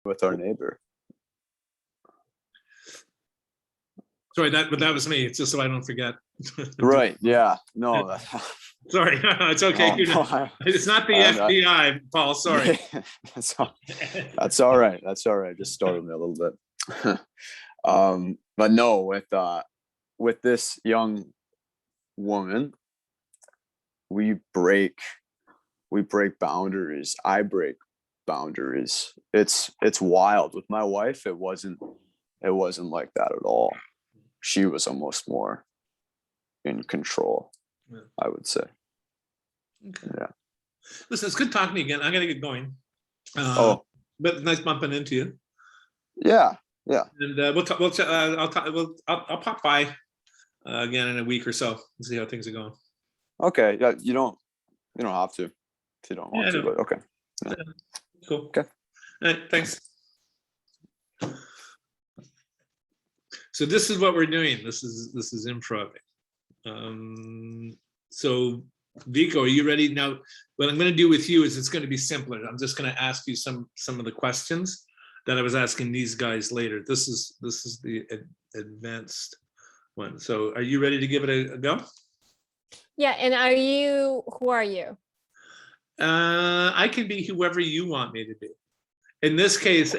with our neighbor. Sorry, that was me. It's just so I don't forget. Right. Yeah. No. Sorry, it's okay. It's not the FBI, Paul. Sorry. That's all right. That's all right. Just startled me a little bit. But no, with this young woman, we break boundaries. I break boundaries. It's wild. With my wife, it wasn't like that at all. She was almost more in control, I would say. Okay. Yeah. Listen, it's good talking to you again. I'm gonna get going. But nice bumping into you. Yeah. Yeah. And I'll pop by again in a week or so and see how things are going. Okay. Yeah. You don't have to if you don't want to. But okay. Yeah. Cool. Okay. All right. Thanks. So this is what we're doing. This is improv. So Vico, are you ready now? What I'm going to do with you is it's going to be simpler. I'm just going to ask you some of the questions that I was asking these guys later. This is the advanced one. So are you ready to give it a go? Yeah. And who are you? I can be whoever you want me to be. In this case,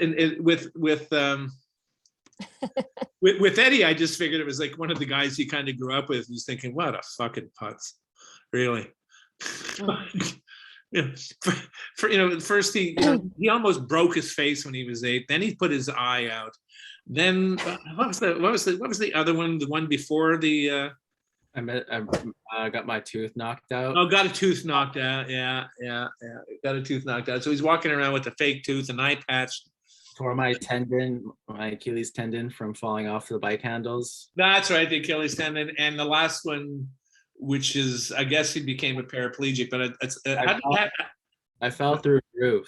with Eddie, I just figured it was like one of the guys he kind of grew up with. He's thinking, what a fucking putz, really. First he almost broke his face when he was 8. Then he put his eye out. Then what was the other one? The one before the. I got my tooth knocked out. Oh, got a tooth knocked out. Yeah. Got a tooth knocked out. So he's walking around with a fake tooth, an eye patch. Tore my Achilles tendon from falling off the bike handles. That's right, the Achilles tendon. And the last one, which is, I guess he became a paraplegic, but I fell through the roof.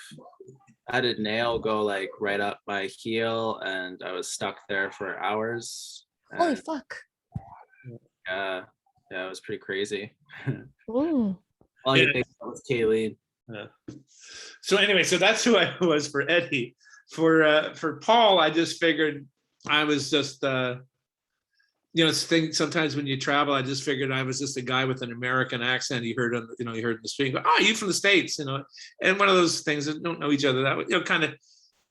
I had a nail go like right up my heel, and I was stuck there for hours. Holy fuck. Yeah, it was pretty crazy. Ooh. All you think was Kayleen. So anyway, so that's who I was for Eddie. For Paul, I just figured I was just sometimes when you travel, I just figured I was just a guy with an American accent you heard in the street. Go, oh, you from the States, and one of those things that don't know each other that way, kind of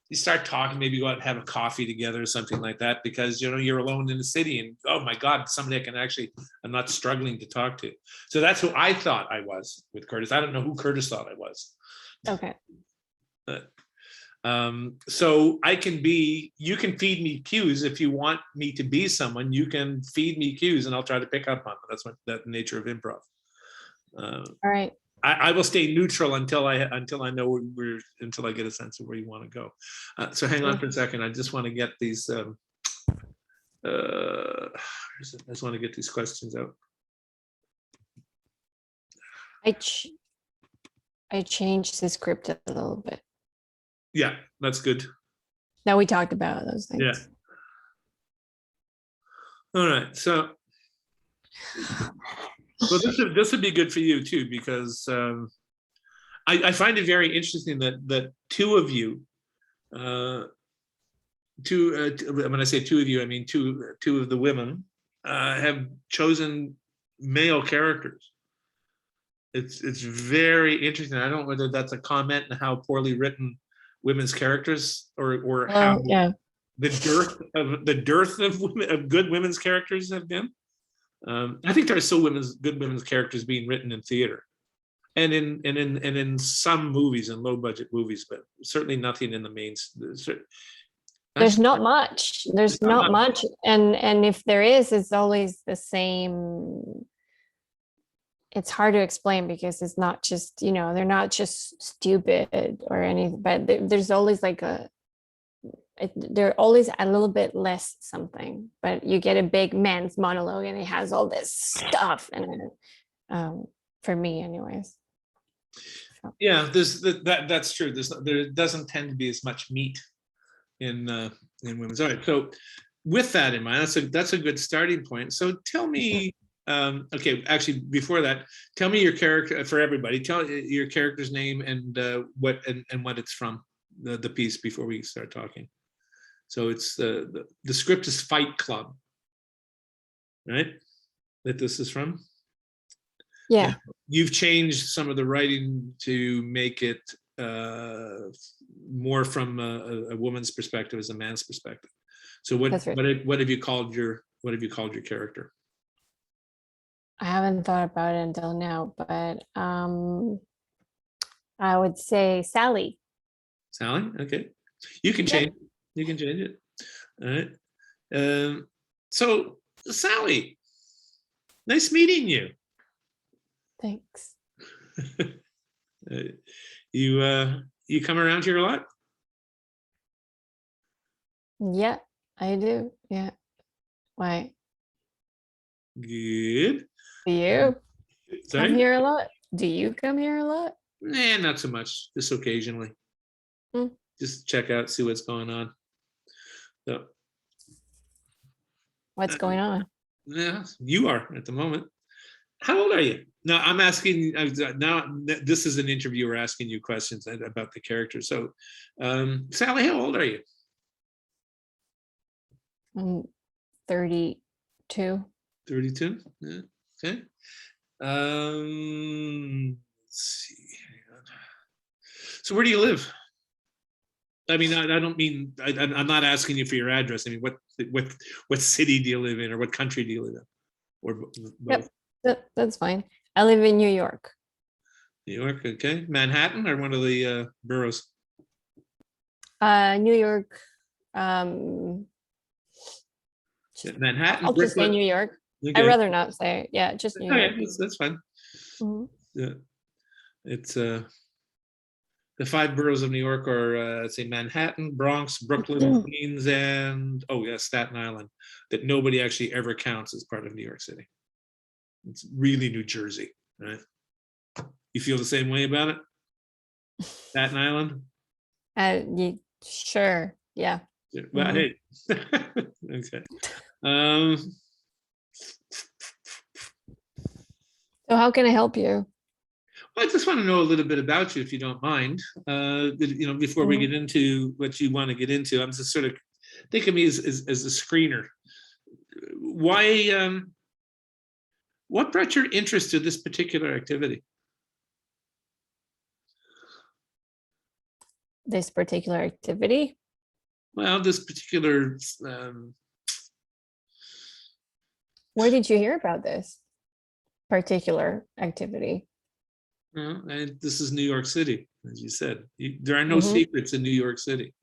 you start talking, maybe go out and have a coffee together or something like that, because you're alone in the city and oh my God, somebody I'm not struggling to talk to. So that's who I thought I was with Curtis. I don't know who Curtis thought I was. Okay. So you can feed me cues. If you want me to be someone, you can feed me cues and I'll try to pick up on it. That's the nature of improv. All right. I will stay neutral until I know until I get a sense of where you want to go. So hang on for a second. I just want to get these. I just want to get these questions out. I changed the script a little bit. Yeah, that's good. Now we talked about those things. Yeah. All right. So, well, this would be good for you too, because I find it very interesting that two of you, when I say two of you, I mean two of the women have chosen male characters. It's very interesting. I don't know whether that's a comment on how poorly written women's characters or how the dearth of good women's characters have been. I think there are still good women's characters being written in theater, and in some movies, and low budget movies, but certainly nothing in the mains. There's not much. There's not much, and if there is, it's always the same. It's hard to explain because it's not just, they're not just stupid or anything, but there's always they're always a little bit less something, but you get a big man's monologue and it has all this stuff in it, for me anyways. So. Yeah, that's true. There doesn't tend to be as much meat in women's. All right, so with that in mind, that's a good starting point. So tell me, okay, actually before that, tell me your character, for everybody, tell your character's name and what it's from. the piece before we start talking. So it's the script is Fight Club, right? That this is from. Yeah. You've changed some of the writing to make it more from a woman's perspective as a man's perspective. So what have you called your character? I haven't thought about it until now, but I would say Sally. Sally? Okay. You can change it. You can change it. All right. So Sally, nice meeting you. Thanks. You come around here a lot? Yeah, I do. Yeah. Why? Good. Do you Sorry? come here a lot? Do you come here a lot? Nah, not so much. Just occasionally. Just check out, see what's going on. So, What's going on? yeah, you are at the moment. How old are you? No, I'm asking. Now, this is an interviewer asking you questions about the character. So, Sally, how old are you? I'm 32. 32. Yeah. Okay. Let's see. Hang on. So, where do you live? I mean, I don't mean. I'm not asking you for your address. I mean, what city do you live in, or what country do you live in, or both? Yep, that's fine. I live in New York. New York, okay. Manhattan or one of the boroughs? New York. Manhattan. I'll just say New York. Okay. I'd rather not say. Yeah, just New York. That's fine. Mhm. Yeah, it's the 5 boroughs of New York are say Manhattan, Bronx, Brooklyn, Queens, and Staten Island. That nobody actually ever counts as part of New York City. It's really New Jersey, right? You feel the same way about it? Staten Island? Sure. Yeah. Well, hey. Okay. So how can I help you? I just want to know a little bit about you, if you don't mind. Before we get into what you want to get into, I'm just sort of think of me as a screener. Why? What brought your interest to this particular activity? This particular activity? Well, this particular. Where did you hear about this particular activity? And this is New York City, as you said. There are no secrets in New York City.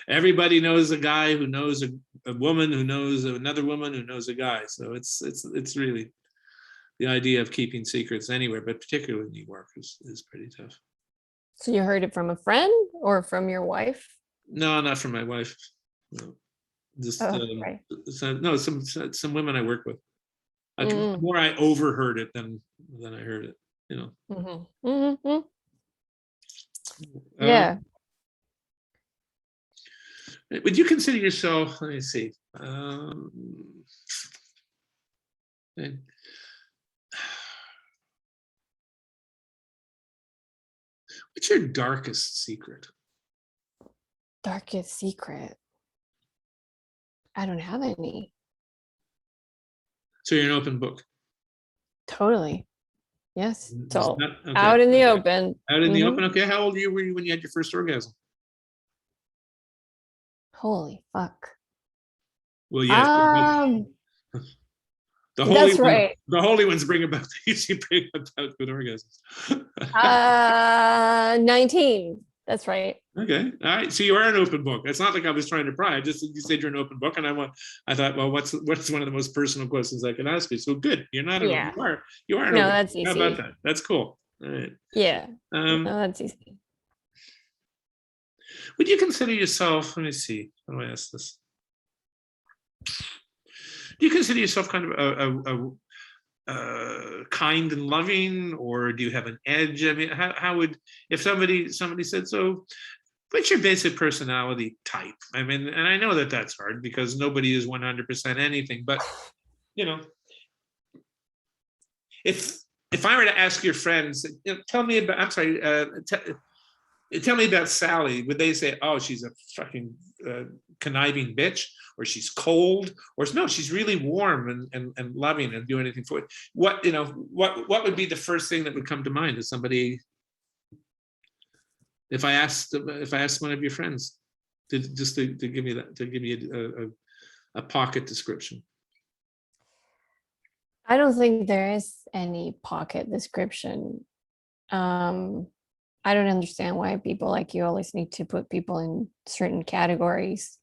Everybody knows a guy who knows a woman who knows another woman who knows a guy. So it's really the idea of keeping secrets anywhere, but particularly New York is pretty tough. So you heard it from a friend or from your wife? No, not from my wife. No, just right. some women I work with. More I overheard it than I heard it. You know. Yeah. Would you consider yourself? Let me see. What's your darkest secret? Darkest secret? I don't have any. So you're an open book. Totally. Yes. So Okay. out in the open. Out in the open. Okay. How old were you when you had your first orgasm? Holy fuck. Well, yes. That's right. The holy ones bring about good orgasms. 19. That's right. Okay. All right. So you are an open book. It's not like I was trying to pry. You said you're an open book, and I thought, well, what's one of the most personal questions I can ask you? So good. You're not an Yeah. you are an no, open that's book. easy. How about that? That's cool. All right. Yeah. No, that's easy. Would you consider yourself? Let me see. How do I ask this? Do you consider yourself kind of a kind and loving, or do you have an edge? I mean, how would, if somebody said, so what's your basic personality type? I mean, and I know that that's hard because nobody is 100% anything, but you know, if if I were to ask your friends, tell me about, I'm sorry, tell me about Sally, would they say, oh, she's a fucking conniving bitch, or she's cold, or no, she's really warm and loving and do anything for it? What, what would be the first thing that would come to mind as somebody, if I asked one of your friends to give me that, to give me a pocket description? I don't think there is any pocket description. I don't understand why people like you always need to put people in certain categories.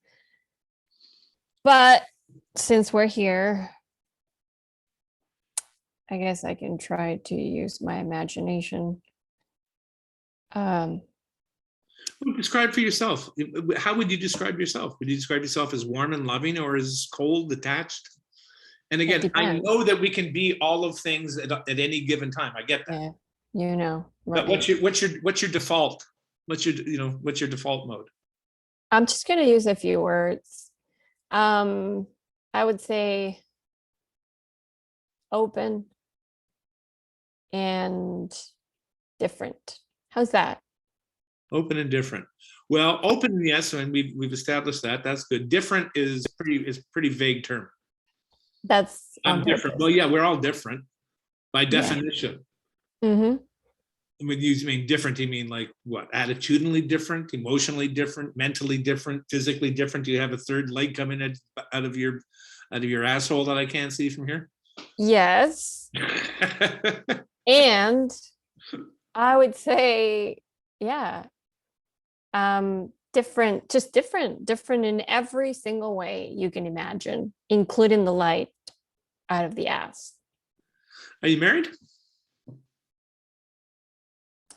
But since we're here, I guess I can try to use my imagination. Describe for yourself. How would you describe yourself? Would you describe yourself as warm and loving, or as cold, detached? And again, I know that we can be all of things at any given time. I get that. Yeah, But what's your default? What's your default mode? I'm just gonna use a few words. I would say open and different. How's that? Open and different. Well, open, yes, and we've established that. That's good. Different is pretty vague term. That's I'm different. Well, yeah, we're all different by definition. Yeah. Mm-hmm. When you mean different, you mean like what? Attitudinally different, emotionally different, mentally different, physically different? Do you have a third leg coming out of your asshole that I can't see from here? Yes. And I would say, yeah, different, just different in every single way you can imagine, including the light out of the ass. Are you married?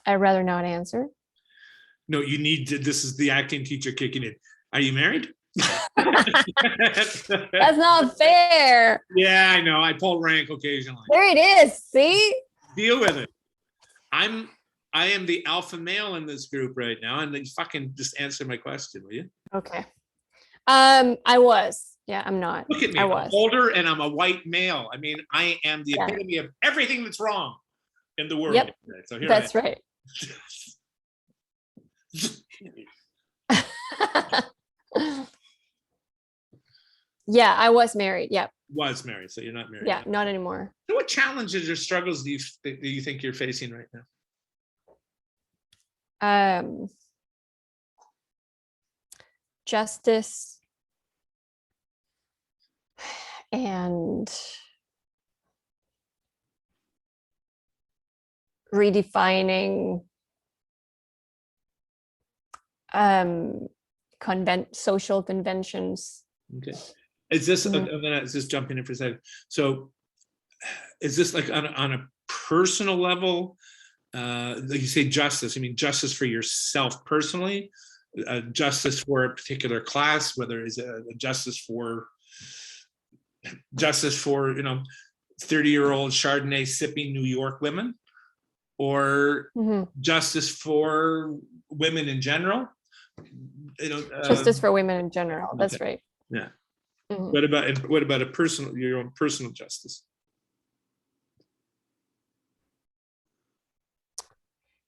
I'd rather not answer. No, you need to, this is the acting teacher kicking in. Are you married? That's not fair. Yeah, I know. I pull rank occasionally. There it is. See? Deal with it. I am the alpha male in this group right now, and then fucking just answer my question, will you? Okay. I was. Yeah, I'm not. Look at me. I'm older and I'm a white male. I mean, I am the epitome of everything that's wrong in the world. Yep. So here that's right. Yeah, I was married. Yeah. Was married, so you're not married. Yeah, not anymore. So what challenges or struggles do you think you're facing right now? Justice and redefining social conventions. Okay. Is this, I'm gonna just jump in for a second. So is this like on a personal level? Like you say justice, I mean justice for yourself personally, justice for a particular class, whether it's a justice for 30-year-old Chardonnay sipping New York women, or justice for women in general? Justice for women in general. That's okay. right. Yeah. What about your own personal justice?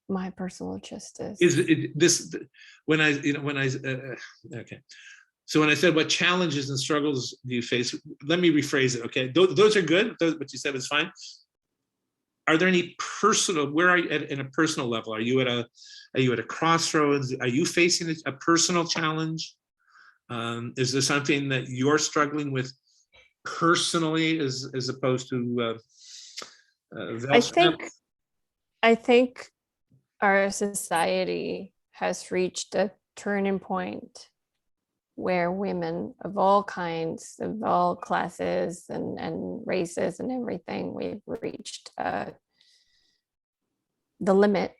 My personal justice is it, this when I okay. So when I said what challenges and struggles do you face, let me rephrase it. Okay, those are good. What you said was fine. Are there any personal? Where are you at in a personal level? Are you at a crossroads? Are you facing a personal challenge? Is there something that you're struggling with personally, as opposed to? I think our society has reached a turning point where women of all kinds, of all classes and races and everything, we've reached the limit.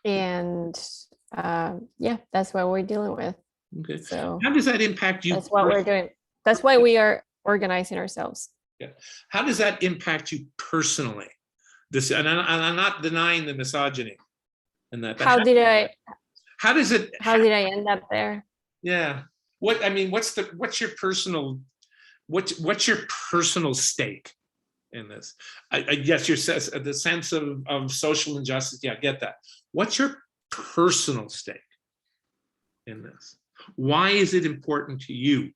And yeah, that's what we're dealing with. Okay. So how does that impact you? That's what we're doing. That's why we are organizing ourselves. Yeah. How does that impact you personally? This, and I'm not denying the misogyny and that. How did I end up there? Yeah. What's your personal stake in this. I guess your the sense of social injustice. Yeah, I get that. What's your personal stake in this? Why is it important to you?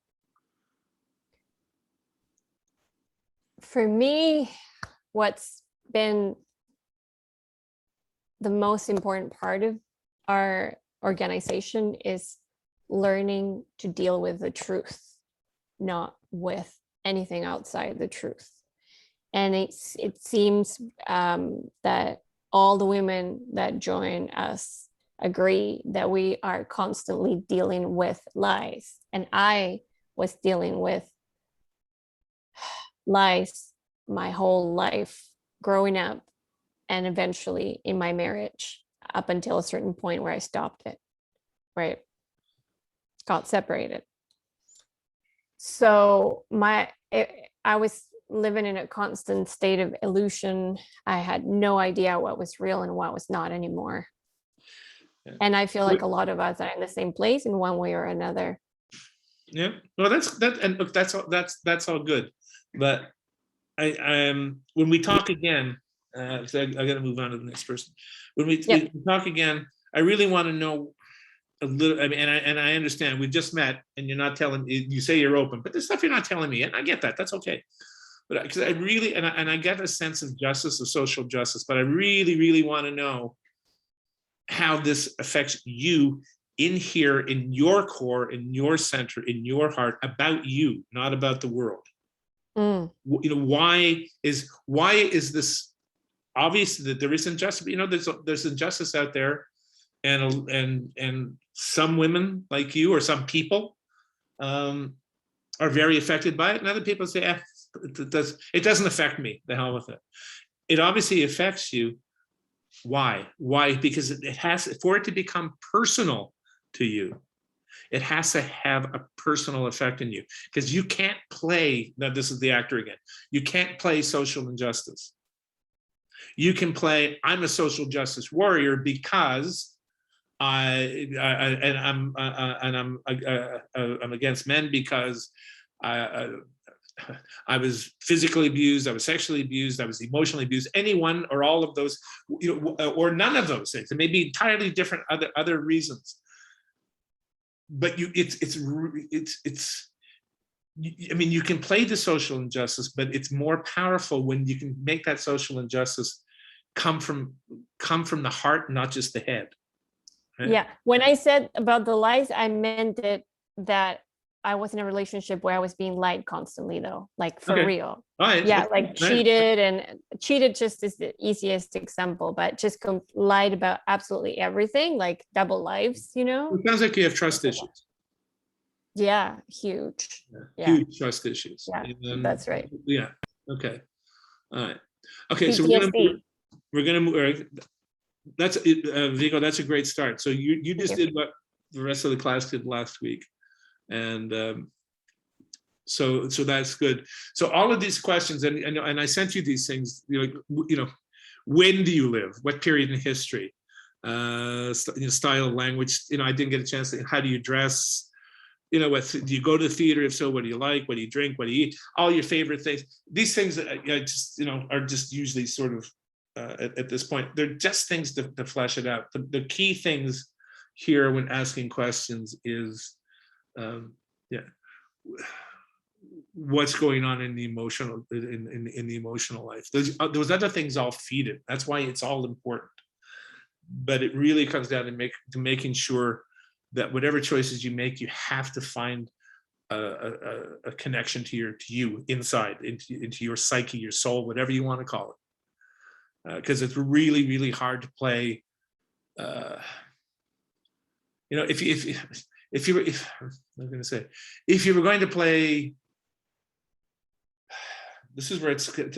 For me, what's been the most important part of our organization is learning to deal with the truth, not with anything outside the truth. And it seems that all the women that join us agree that we are constantly dealing with lies. And I was dealing with lies my whole life growing up, and eventually in my marriage, up until a certain point where I stopped it, right? Got separated. So I was living in a constant state of illusion. I had no idea what was real and what was not anymore. Yeah. And I feel like a lot of us are in the same place in one way or another. Yeah, well, and look, that's all good, but when we talk again, so I got to move on to the next person. When we talk again, I really want to know a little. I mean, and I understand we've just met, and you're not telling. You say you're open, but there's stuff you're not telling me, and I get that. That's okay. But because I really, and I get a sense of justice, of social justice, but I really want to know how this affects you in here, in your core, in your center, in your heart, about you, not about the world. You know, why is this obvious that there is injustice? You know, there's injustice out there, and some women like you, or some people are very affected by it, and other people say, it doesn't affect me, the hell with it. It obviously affects you. Why? Because it has, for it to become personal to you, it has to have a personal effect in you, because you can't play, now this is the actor again, you can't play social injustice. You can play, I'm a social justice warrior because I'm against men because I was physically abused, I was sexually abused, I was emotionally abused, any one or all of those, you know, or none of those things. It may be entirely different other reasons. But I mean, you can play the social injustice, but it's more powerful when you can make that social injustice come from the heart, not just the head. Right? Yeah. When I said about the lies, I meant that I was in a relationship where I was being lied constantly, though, like for real. Right. Yeah, like cheated just is the easiest example, but just lied about absolutely everything, like double lives, you know? It sounds like you have trust issues. Yeah, huge. Yeah. Huge trust issues. Yeah, that's right. Yeah. Okay. All right. Okay. PTSD. So we're gonna move. That's it, Vigo. That's a great start. So you just did what the rest of the class did last week, and so that's good. So all of these questions, and I sent you these things. You know, when do you live? What period in history? Style of language. You know, I didn't get a chance to. How do you dress? You know, do you go to the theater? If so, what do you like? What do you drink? What do you eat? All your favorite things. These things, I just, are just usually sort of at this point. They're just things to flesh it out. The key things here when asking questions is, what's going on in the emotional in the emotional life. Those other things all feed it. That's why it's all important. But it really comes down to making sure that whatever choices you make, you have to find a connection to you inside, into your psyche, your soul, whatever you want to call it. Because it's really hard to play. If you were going to play, this is where if you're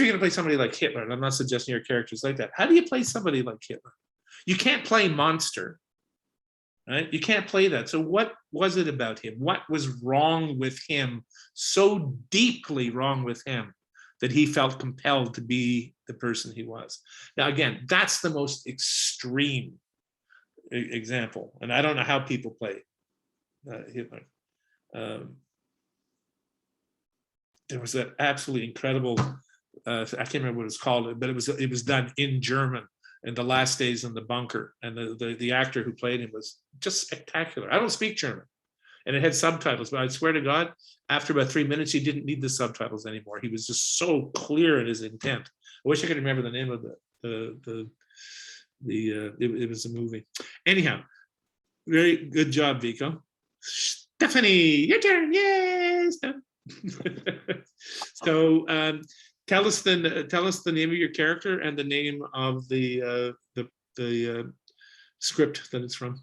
going to play somebody like Hitler, and I'm not suggesting your character's like that. How do you play somebody like Hitler? You can't play monster. Right? You can't play that. So what was it about him? What was wrong with him, so deeply wrong with him, that he felt compelled to be the person he was? Now, again, that's the most extreme example. And I don't know how people play Hitler. There was that absolutely incredible I can't remember what it's called, but it was done in German. And the last days in the bunker, and the actor who played him was just spectacular. I don't speak German, and it had subtitles, but I swear to God, after about 3 minutes, he didn't need the subtitles anymore. He was just so clear in his intent. I wish I could remember the name of it was a movie. Anyhow, very good job, Vico. Stephanie, your turn. Yes. So tell us the name of your character and the name of the script that it's from.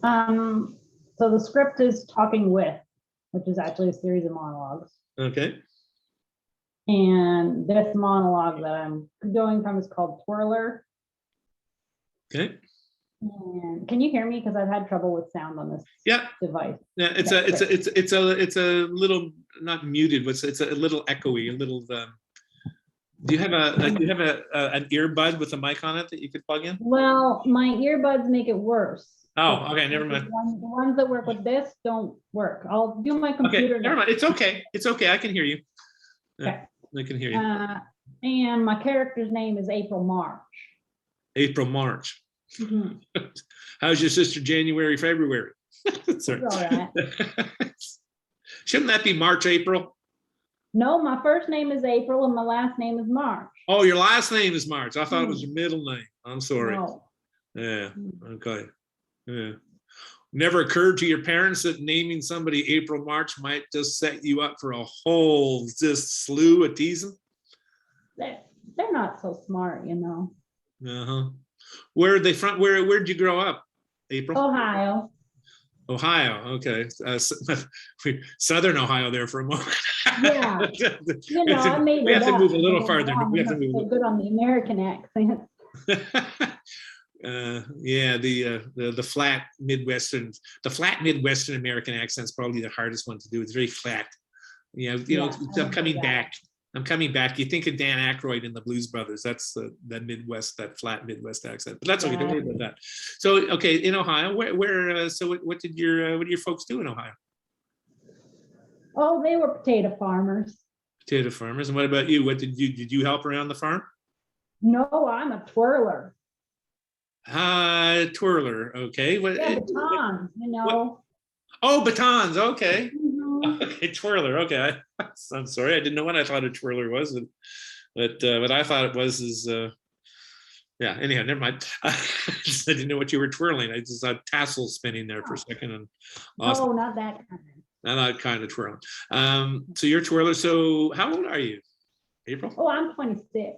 So the script is Talking With, which is actually a series of monologues. Okay. And this monologue that I'm going from is called Twirler. Okay. And can you hear me? Because I've had trouble with sound on this device. Yeah, it's a little not muted, but it's a little echoey, a little. Do you have an earbud with a mic on it that you could plug in? Well, my earbuds make it worse. Oh, okay, never mind. The ones that work with this don't work. I'll do my computer. Okay, never mind. It's okay. It's okay. I can hear you. Okay. I can hear you. And my character's name is April March. April March. Mhm. How's your sister January, February? Sorry. It's all right. Shouldn't that be March, April? No, my first name is April and my last name is March. Oh, your last name is March. I thought it was your middle name. I'm sorry. No. Yeah. Okay. Yeah. Never occurred to your parents that naming somebody April March might just set you up for a whole just slew of teasing? They're not so smart, you know. Uh-huh. Where are they from? Where'd you grow up, April? Ohio. Ohio. Okay. Southern Ohio there for a moment. Yeah. You know, I made we it have to up. move a little farther. We have to I'm move. so good on the American accent. Yeah, the flat Midwestern American accent's probably the hardest one to do. It's very flat. You know, I'm coming back. You think of Dan Aykroyd in the Blues Brothers. That's the Midwest, that flat Midwest accent. But that's okay. Don't worry about that. So, okay, in Ohio, where so what did your folks do in Ohio? Oh, they were potato farmers. Potato farmers. And what about you? Did you help around the farm? No, I'm a twirler. Twirler. Okay. Yeah, batons, you know. Oh, batons. Okay. Mhm. Okay, twirler. Okay. I'm sorry. I didn't know what I thought a twirler was. But what I thought it was is, yeah, anyhow, never mind. I didn't know what you were twirling. I just saw tassels spinning there for a second. And awesome. Oh, not that kind. Not that kind of twirling. So you're a twirler. So how old are you, April? Oh, I'm 26.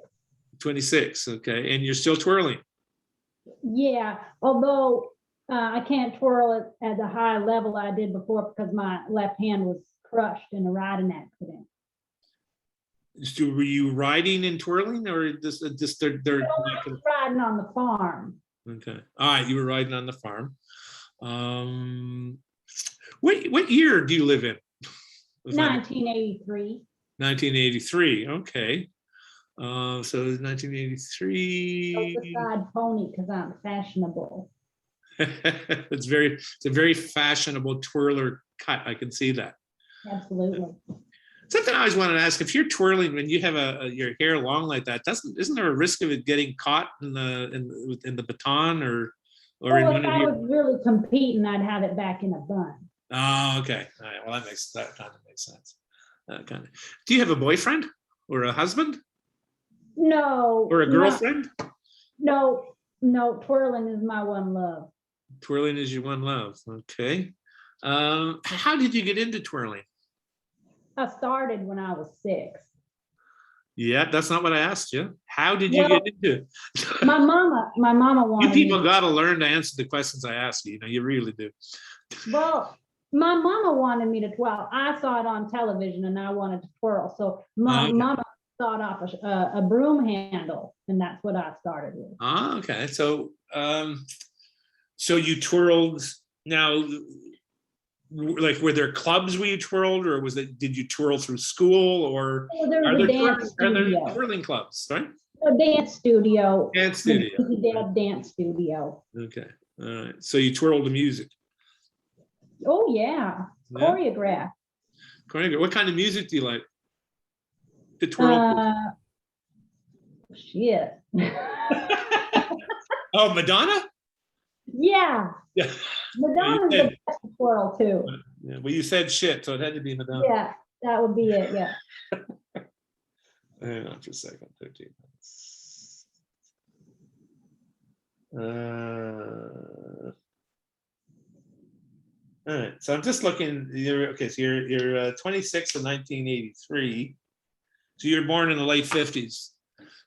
26. Okay. And you're still twirling. Yeah, although I can't twirl it at the high level I did before because my left hand was crushed in a riding accident. So were you riding and twirling, or just they're Riding on the farm. okay? All right, you were riding on the farm. What year do you live in? 1983. 1983. Okay. So 1983. Side pony because I'm fashionable. It's a very fashionable twirler cut. I can see that. Absolutely. Something I always wanted to ask: if you're twirling when you have your hair long like that, isn't there a risk of it getting caught in the baton or Well, in if one of I your? was really competing, I'd have it back in a bun. Oh, okay. All right. Well, that kind of makes sense. Do you have a boyfriend or a husband No. or a girlfriend? No, twirling is my one love. Twirling is your one love. Okay. How did you get into twirling? I started when I was 6. Yeah, that's not what I asked you. How did you get into it? My mama You wanted people me. got to learn to answer the questions I ask you. You know, you really do. Well, my mama wanted me to twirl. I saw it on television and I wanted to twirl. So my Okay. mama sawed off a broom handle, and that's what I started with. Ah, okay. So, so you twirled. Now, like, were there clubs where you twirled, or did you twirl through school, or Oh, there was are a there dance studio. twirling clubs? Right. A dance studio. Dance studio. The Dad dance studio. Okay. All right. So you twirled the music. Oh yeah, Yeah. choreograph. What kind of music do you like? to twirl? Shit. Oh, Madonna? Yeah, Yeah. Madonna's said- the best to twirl too. Yeah, well, you said shit, so it had to be Madonna. Yeah, that would be it, yeah. Hang on for a second. 13 minutes. All right, so I'm just looking. Okay, so you're 26 in 1983. So you're born in the late 50s.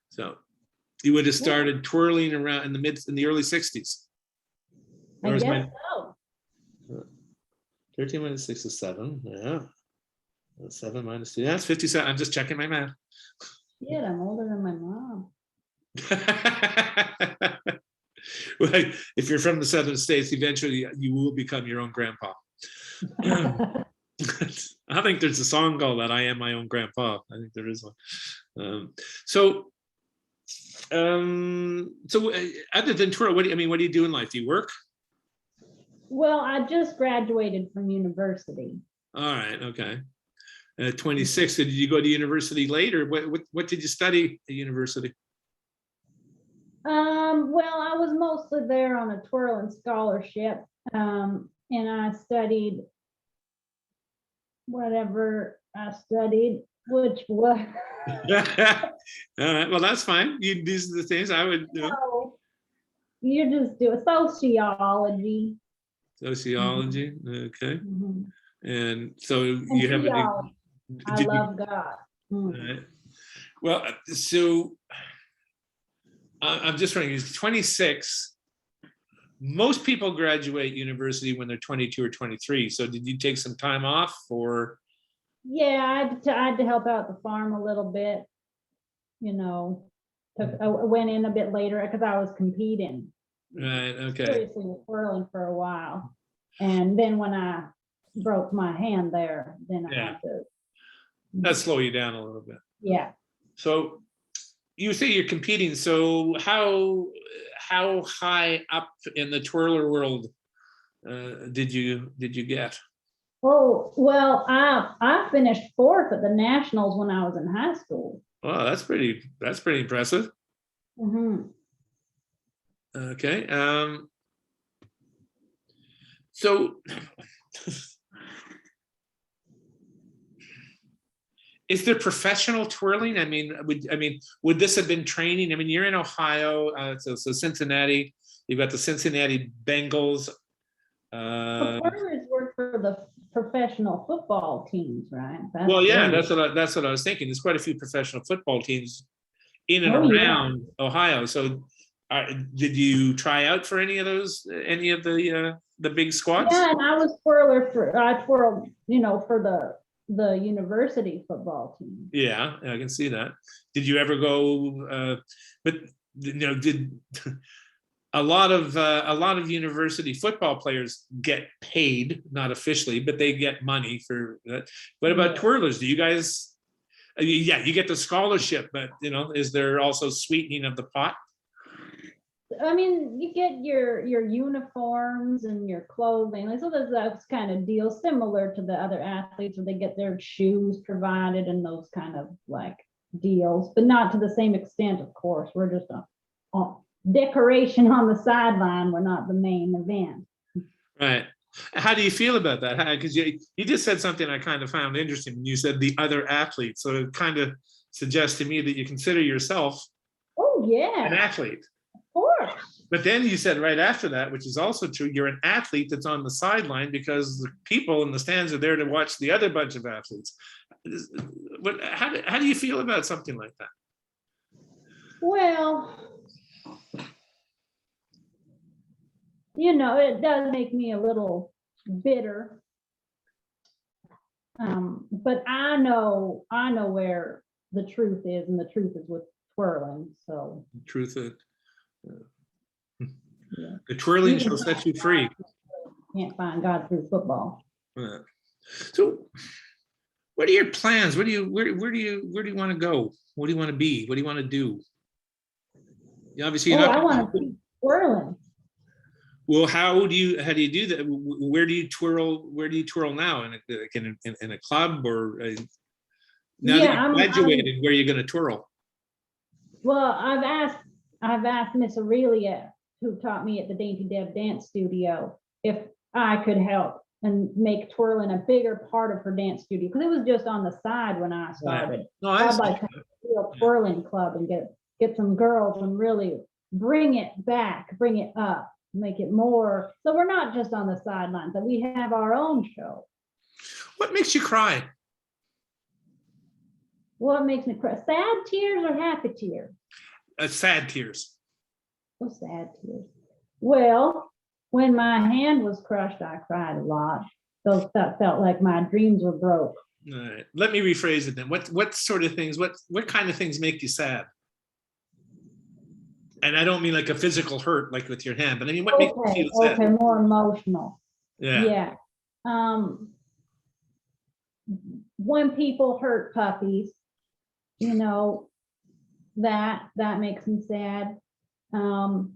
So you would have started twirling around in the early 60s. I guess so. 13 minus 6 is 7. Yeah. 7 minus 2. That's 57. I'm just checking my math. Shit, I'm older than my mom. Well, if you're from the southern states, eventually you will become your own grandpa. I think there's a song called that. I am my own grandpa. I think there is one. So other than twirl, what do you do in life? Do you work? Well, I just graduated from university. All right. Okay. 26. Did you go to university later? What did you study at university? Well, I was mostly there on a twirling scholarship, and I studied whatever I studied, which was. All right. Well, that's fine. These are the things I would do. So, you just do sociology. Sociology. Okay. Mhm. And so And you have theology. I love God. Right. Well, so I'm just wondering, he's 26. Most people graduate university when they're 22 or 23. So did you take some time off or? Yeah, I had to help out the farm a little bit. You know, I went in a bit later because I was competing. Right. Okay. Seriously, was twirling for a while, and then when I broke my hand there, then I had to. That slow you down a little bit. Yeah. So you say you're competing. So how high up in the twirler world did you get? Oh, well, I finished 4th at the nationals when I was in high school. Well, that's pretty impressive. Mm-hmm. Okay. So is there professional twirling? Would this have been training? You're in Ohio, so Cincinnati. You've got the Cincinnati Bengals. Twirlers work for the professional football teams, right? That's what I was thinking. There's quite a few professional football teams in and around Ohio. So, did you try out for any of the big squads? Yeah, and I was I twirled, for the university football team. Yeah, I can see that. Did you ever go? But did a lot of university football players get paid, not officially, but they get money for that. What about twirlers? Do you guys? Yeah, you get the scholarship, but is there also sweetening of the pot? You get your uniforms and your clothing. So there's those kind of deals similar to the other athletes where they get their shoes provided and those kind of like deals, but not to the same extent, of course. We're just a decoration on the sideline. We're not the main event. Right. How do you feel about that? Because you just said something I kind of found interesting. You said the other athletes. So it kind of suggests to me that you consider yourself an athlete. Of course. But then you said right after that, which is also true, you're an athlete that's on the sideline because the people in the stands are there to watch the other bunch of athletes. How do you feel about something like that? Well, it does make me a little bitter. But I know where the truth is, and the truth is with twirling. So Truth is, the twirling shall set you free. Can't find God through football. So, what are your plans? Where do you want to go? What do you want to be? What do you want to do? Obviously, I want to be twirling. Well, how do you do that? Where do you twirl? Where do you twirl now? In a club or? Now Yeah, that you graduated, where are you going to twirl? Well, I've asked Miss Aurelia, who taught me at the Dainty Deb Dance Studio, if I could help and make twirling a bigger part of her dance studio, because it was just on the side when I started. No, I'd like to have a real twirling club and get some girls and really bring it back, bring it up, make it more. So we're not just on the sidelines, that we have our own show. What makes you cry? What makes me cry? Sad tears or happy tears? Sad tears. Oh, sad tears. Well, when my hand was crushed, I cried a lot. Those that felt like my dreams were broke. All right. Let me rephrase it then. What sort of things? What kind of things make you sad? And I don't mean like a physical hurt, like with your hand, but I mean what makes you feel sad? Okay, more emotional. Yeah. When people hurt puppies, you know, that makes me sad. And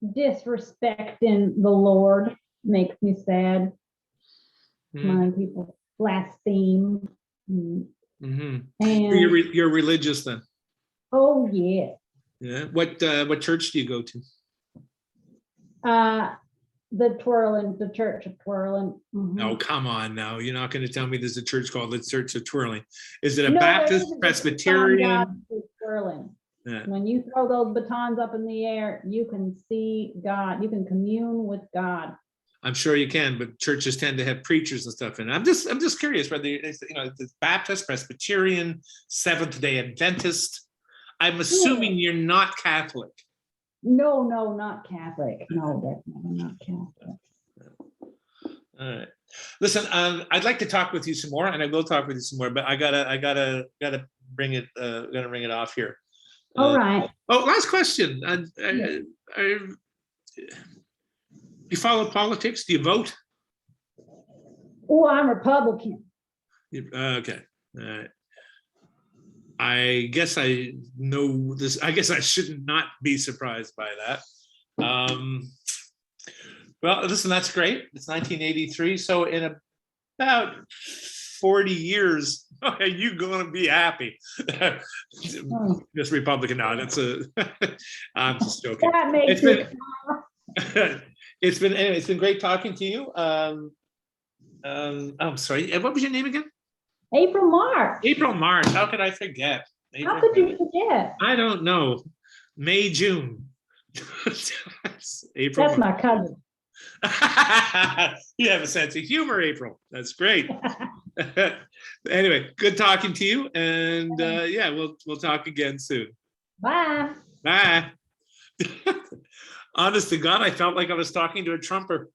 disrespecting the Lord makes me sad. When people blaspheme. Mm-hmm. And You're religious then? oh yeah. Yeah. What church do you go to? The Church of Twirling. Oh, come on now. You're not going to tell me there's a church called the Church of Twirling. Is it a No, Baptist, there is. Presbyterian? Twirling. Yeah. When you throw those batons up in the air, you can see God. You can commune with God. I'm sure you can, but churches tend to have preachers and stuff. And I'm just curious whether it's, it's Baptist, Presbyterian, Seventh-day Adventist. I'm assuming you're not Catholic. No, not Catholic. No, definitely not Catholic. All right. Listen, I'd like to talk with you some more, and I will talk with you some more. But I gotta bring it. Gonna bring it off here. All right. Oh, last question. You follow politics? Do you vote? Oh, I'm Republican. Okay. All right. I guess I know this. I guess I should not be surprised by that. Well, listen, that's great. It's 1983. So in about 40 years, are you going to be happy? Just Republican now. That's I'm just joking. That makes It's been great talking to you. I'm sorry. What was your name again? April March. April March. How could I forget? How could you forget? I don't know. May, June. April. That's my cousin. You have a sense of humor, April. That's great. Anyway, good talking to you, and yeah, we'll talk again soon. Bye. Bye. Honest to God, I felt like I was talking to a Trumper.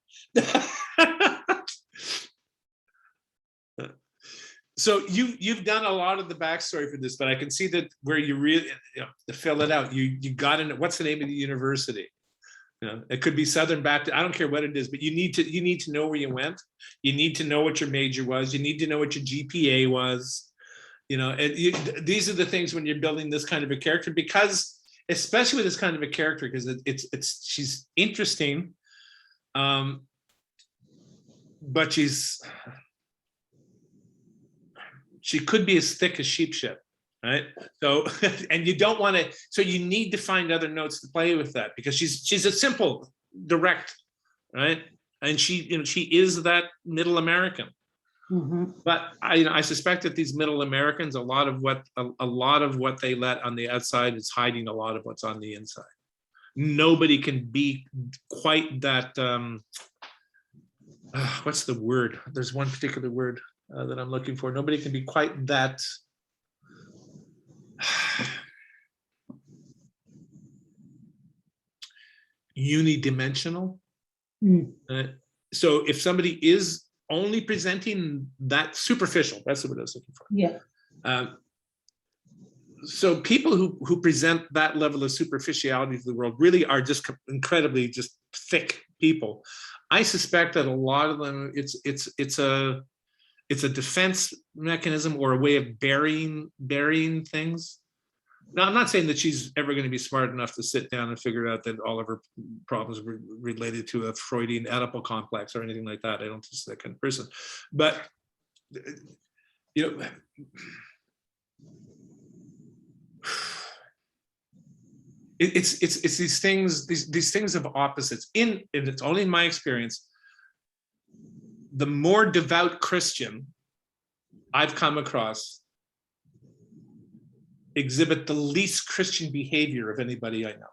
So you've done a lot of the backstory for this, but I can see that where you really to fill it out, you got in. What's the name of the university? It could be Southern Baptist. I don't care what it is, but you need to know where you went. You need to know what your major was. You need to know what your GPA was. These are the things when you're building this kind of a character, because especially with this kind of a character, because she's interesting, but she could be as thick as sheep shit, right? So, and you don't want to. So you need to find other notes to play with that, because she's a simple, direct, right? And she is that Middle American. Mm-hmm. But I suspect that these Middle Americans, a lot of what they let on the outside is hiding a lot of what's on the inside. Nobody can be quite that. What's the word? There's one particular word that I'm looking for. Nobody can be quite that. Unidimensional. So if somebody is only presenting that superficial, that's what I was looking for. Yeah. So people who present that level of superficiality to the world really are just incredibly just thick people. I suspect that a lot of them, it's a defense mechanism or a way of burying things. Now, I'm not saying that she's ever going to be smart enough to sit down and figure out that all of her problems were related to a Freudian Oedipal complex or anything like that. I don't think she's that kind of person. But, you know, it's these things, these things of opposites. And it's only in my experience, the more devout Christian I've come across exhibit the least Christian behavior of anybody I know.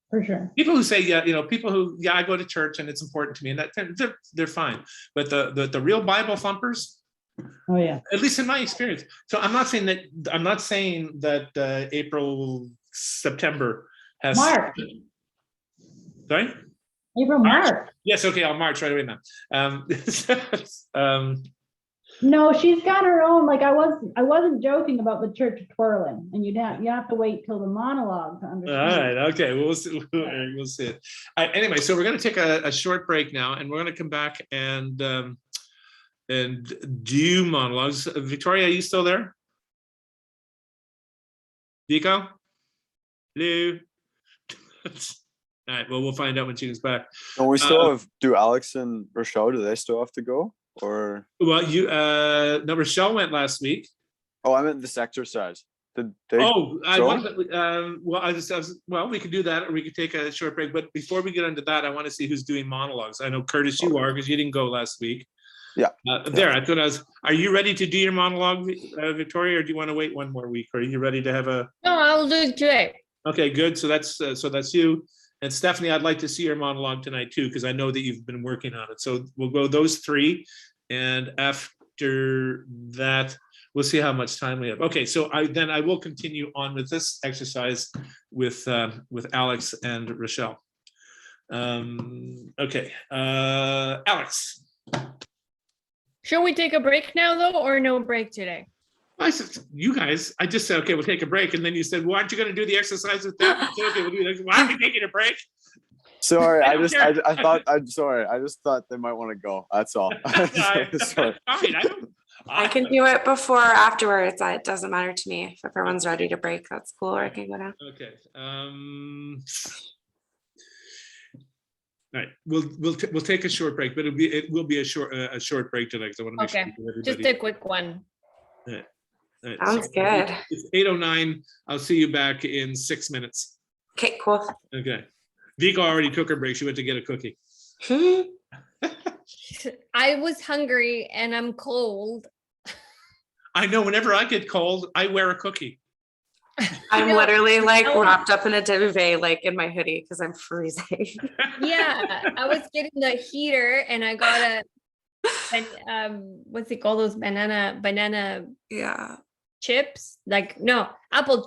For sure. People who say, yeah, you know, people who, yeah, I go to church and it's important to me, and that they're fine. But the real Bible thumpers, Oh yeah. at least in my experience. So I'm not saying that April, September has March. Sorry? April, March. Yes, okay, I'll march right away now. No, she's got her own. Like I wasn't joking about the church twirling, and you have to wait till the monologue to All understand. right, okay, we'll see. We'll see it. Anyway, so we're going to take a short break now, and we're going to come back and do monologues. Victoria, are you still there? Vico? Hello? All right, well, we'll find out when she gets back. No, we still have. Do Alex and Rochelle? Do they still have to go? Or Well, no, Rochelle went last week. oh, I meant this exercise. Did they? Oh, I go? wanted, well, we could do that, or we could take a short break. But before we get into that, I want to see who's doing monologues. I know Curtis, you are, because you didn't go last week. Yeah. There, I thought are you ready to do your monologue, Victoria, or do you want to wait one more week? Or are you ready to have a? No, I'll do it today. Okay, good. So that's you. And Stephanie, I'd like to see your monologue tonight too, because I know that you've been working on it. So we'll go those three, and after that, we'll see how much time we have. Okay, so I will continue on with this exercise with Alex and Rochelle. Okay, Alex. Shall we take a break now though, or no break today? I said, you guys, I just said, okay, we'll take a break. And then you said, well, aren't you going to do the exercise with them? I said, okay, we'll do that. Why are we taking a break? Sorry, I I don't just care. I thought I'm sorry. I just thought they might want to go. That's all. Sorry. Fine, I can do it before or afterwards. It doesn't matter to me. If everyone's ready to break, that's cool. Or I can go down. Okay. All right, we'll take a short break, but it will be a short break tonight, because I want to make sure Okay, we give just everybody. a quick one. All right, Sounds good. It's 8:09. I'll see you back in 6 minutes. Okay, cool. Okay. Vika already took her break. She went to get a cookie. I was hungry and I'm cold. I know. Whenever I get cold, I wear a cookie. I'm know, literally like I was- wrapped up in a duvet, like in my hoodie, because I'm freezing. Yeah, I was getting the heater and I got what's it called? Those banana Yeah. chips? Like no, an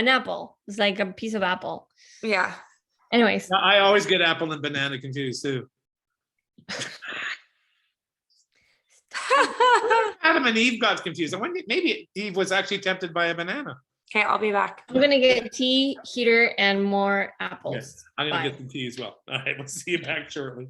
apple. It's like a piece of apple. Yeah. Anyways, I always get apple and banana confused too. Adam and Eve got confused. I wonder, maybe Eve was actually tempted by a banana. Okay, I'll be back. I'm gonna get tea, heater, and more apples. Yes, I'm gonna Bye. get some tea as well. All right, we'll see you back shortly.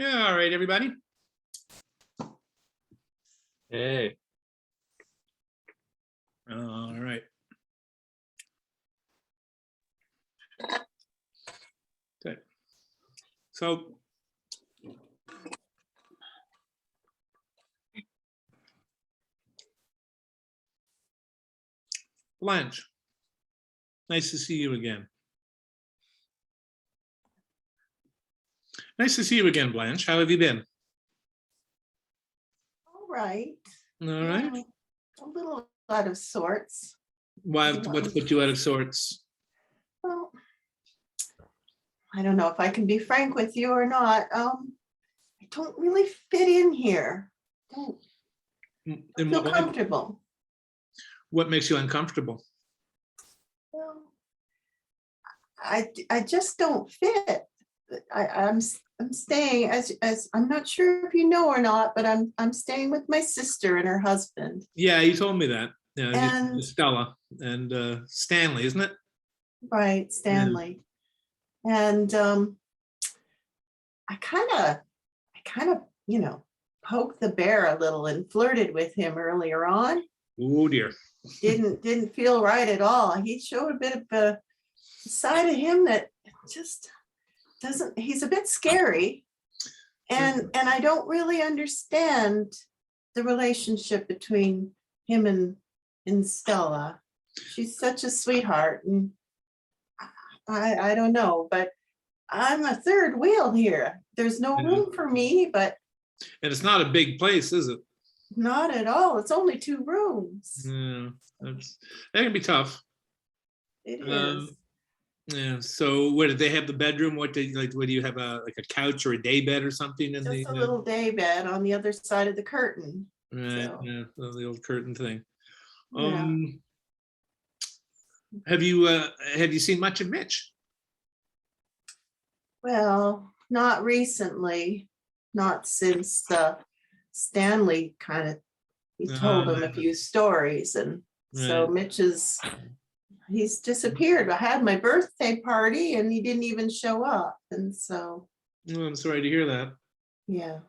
Yeah, all right, everybody. Hey, All right. Good. So Blanche, nice to see you again. Nice to see you again, Blanche. How have you been? All right. All right. Yeah, a little out of sorts. Why? What put you out of sorts? Well, I don't know if I can be frank with you or not. I don't really fit in here. Don't In feel what way? comfortable. What makes you uncomfortable? Well, I just don't fit. I'm staying as I'm not sure if you know or not, but I'm staying with my sister and her husband. Yeah, you told me that. Yeah, And Stella and Stanley, isn't it? right, Stanley. And I kind of, poked the bear a little and flirted with him earlier on. Oh dear. Didn't feel right at all. He showed a bit of a side of him that just doesn't, he's a bit scary. And I don't really understand the relationship between him and Stella. She's such a sweetheart, and I don't know, but I'm a third wheel here. There's no room for me, but And it's not a big place, is it? not at all. It's only 2 rooms. Yeah, that can be tough. It Um, is. Yeah. So, where did they have the bedroom? What did like? What do you have a couch or a day bed or something in Just the? a little day bed on the other side of the curtain. Right. So, Yeah. The old curtain thing. yeah. Have you seen much of Mitch? Well, not recently, not since Stanley kind of, he told him a few stories, and so Right. Mitch he's disappeared. I had my birthday party and he didn't even show up, and so Oh, I'm sorry to hear that. yeah,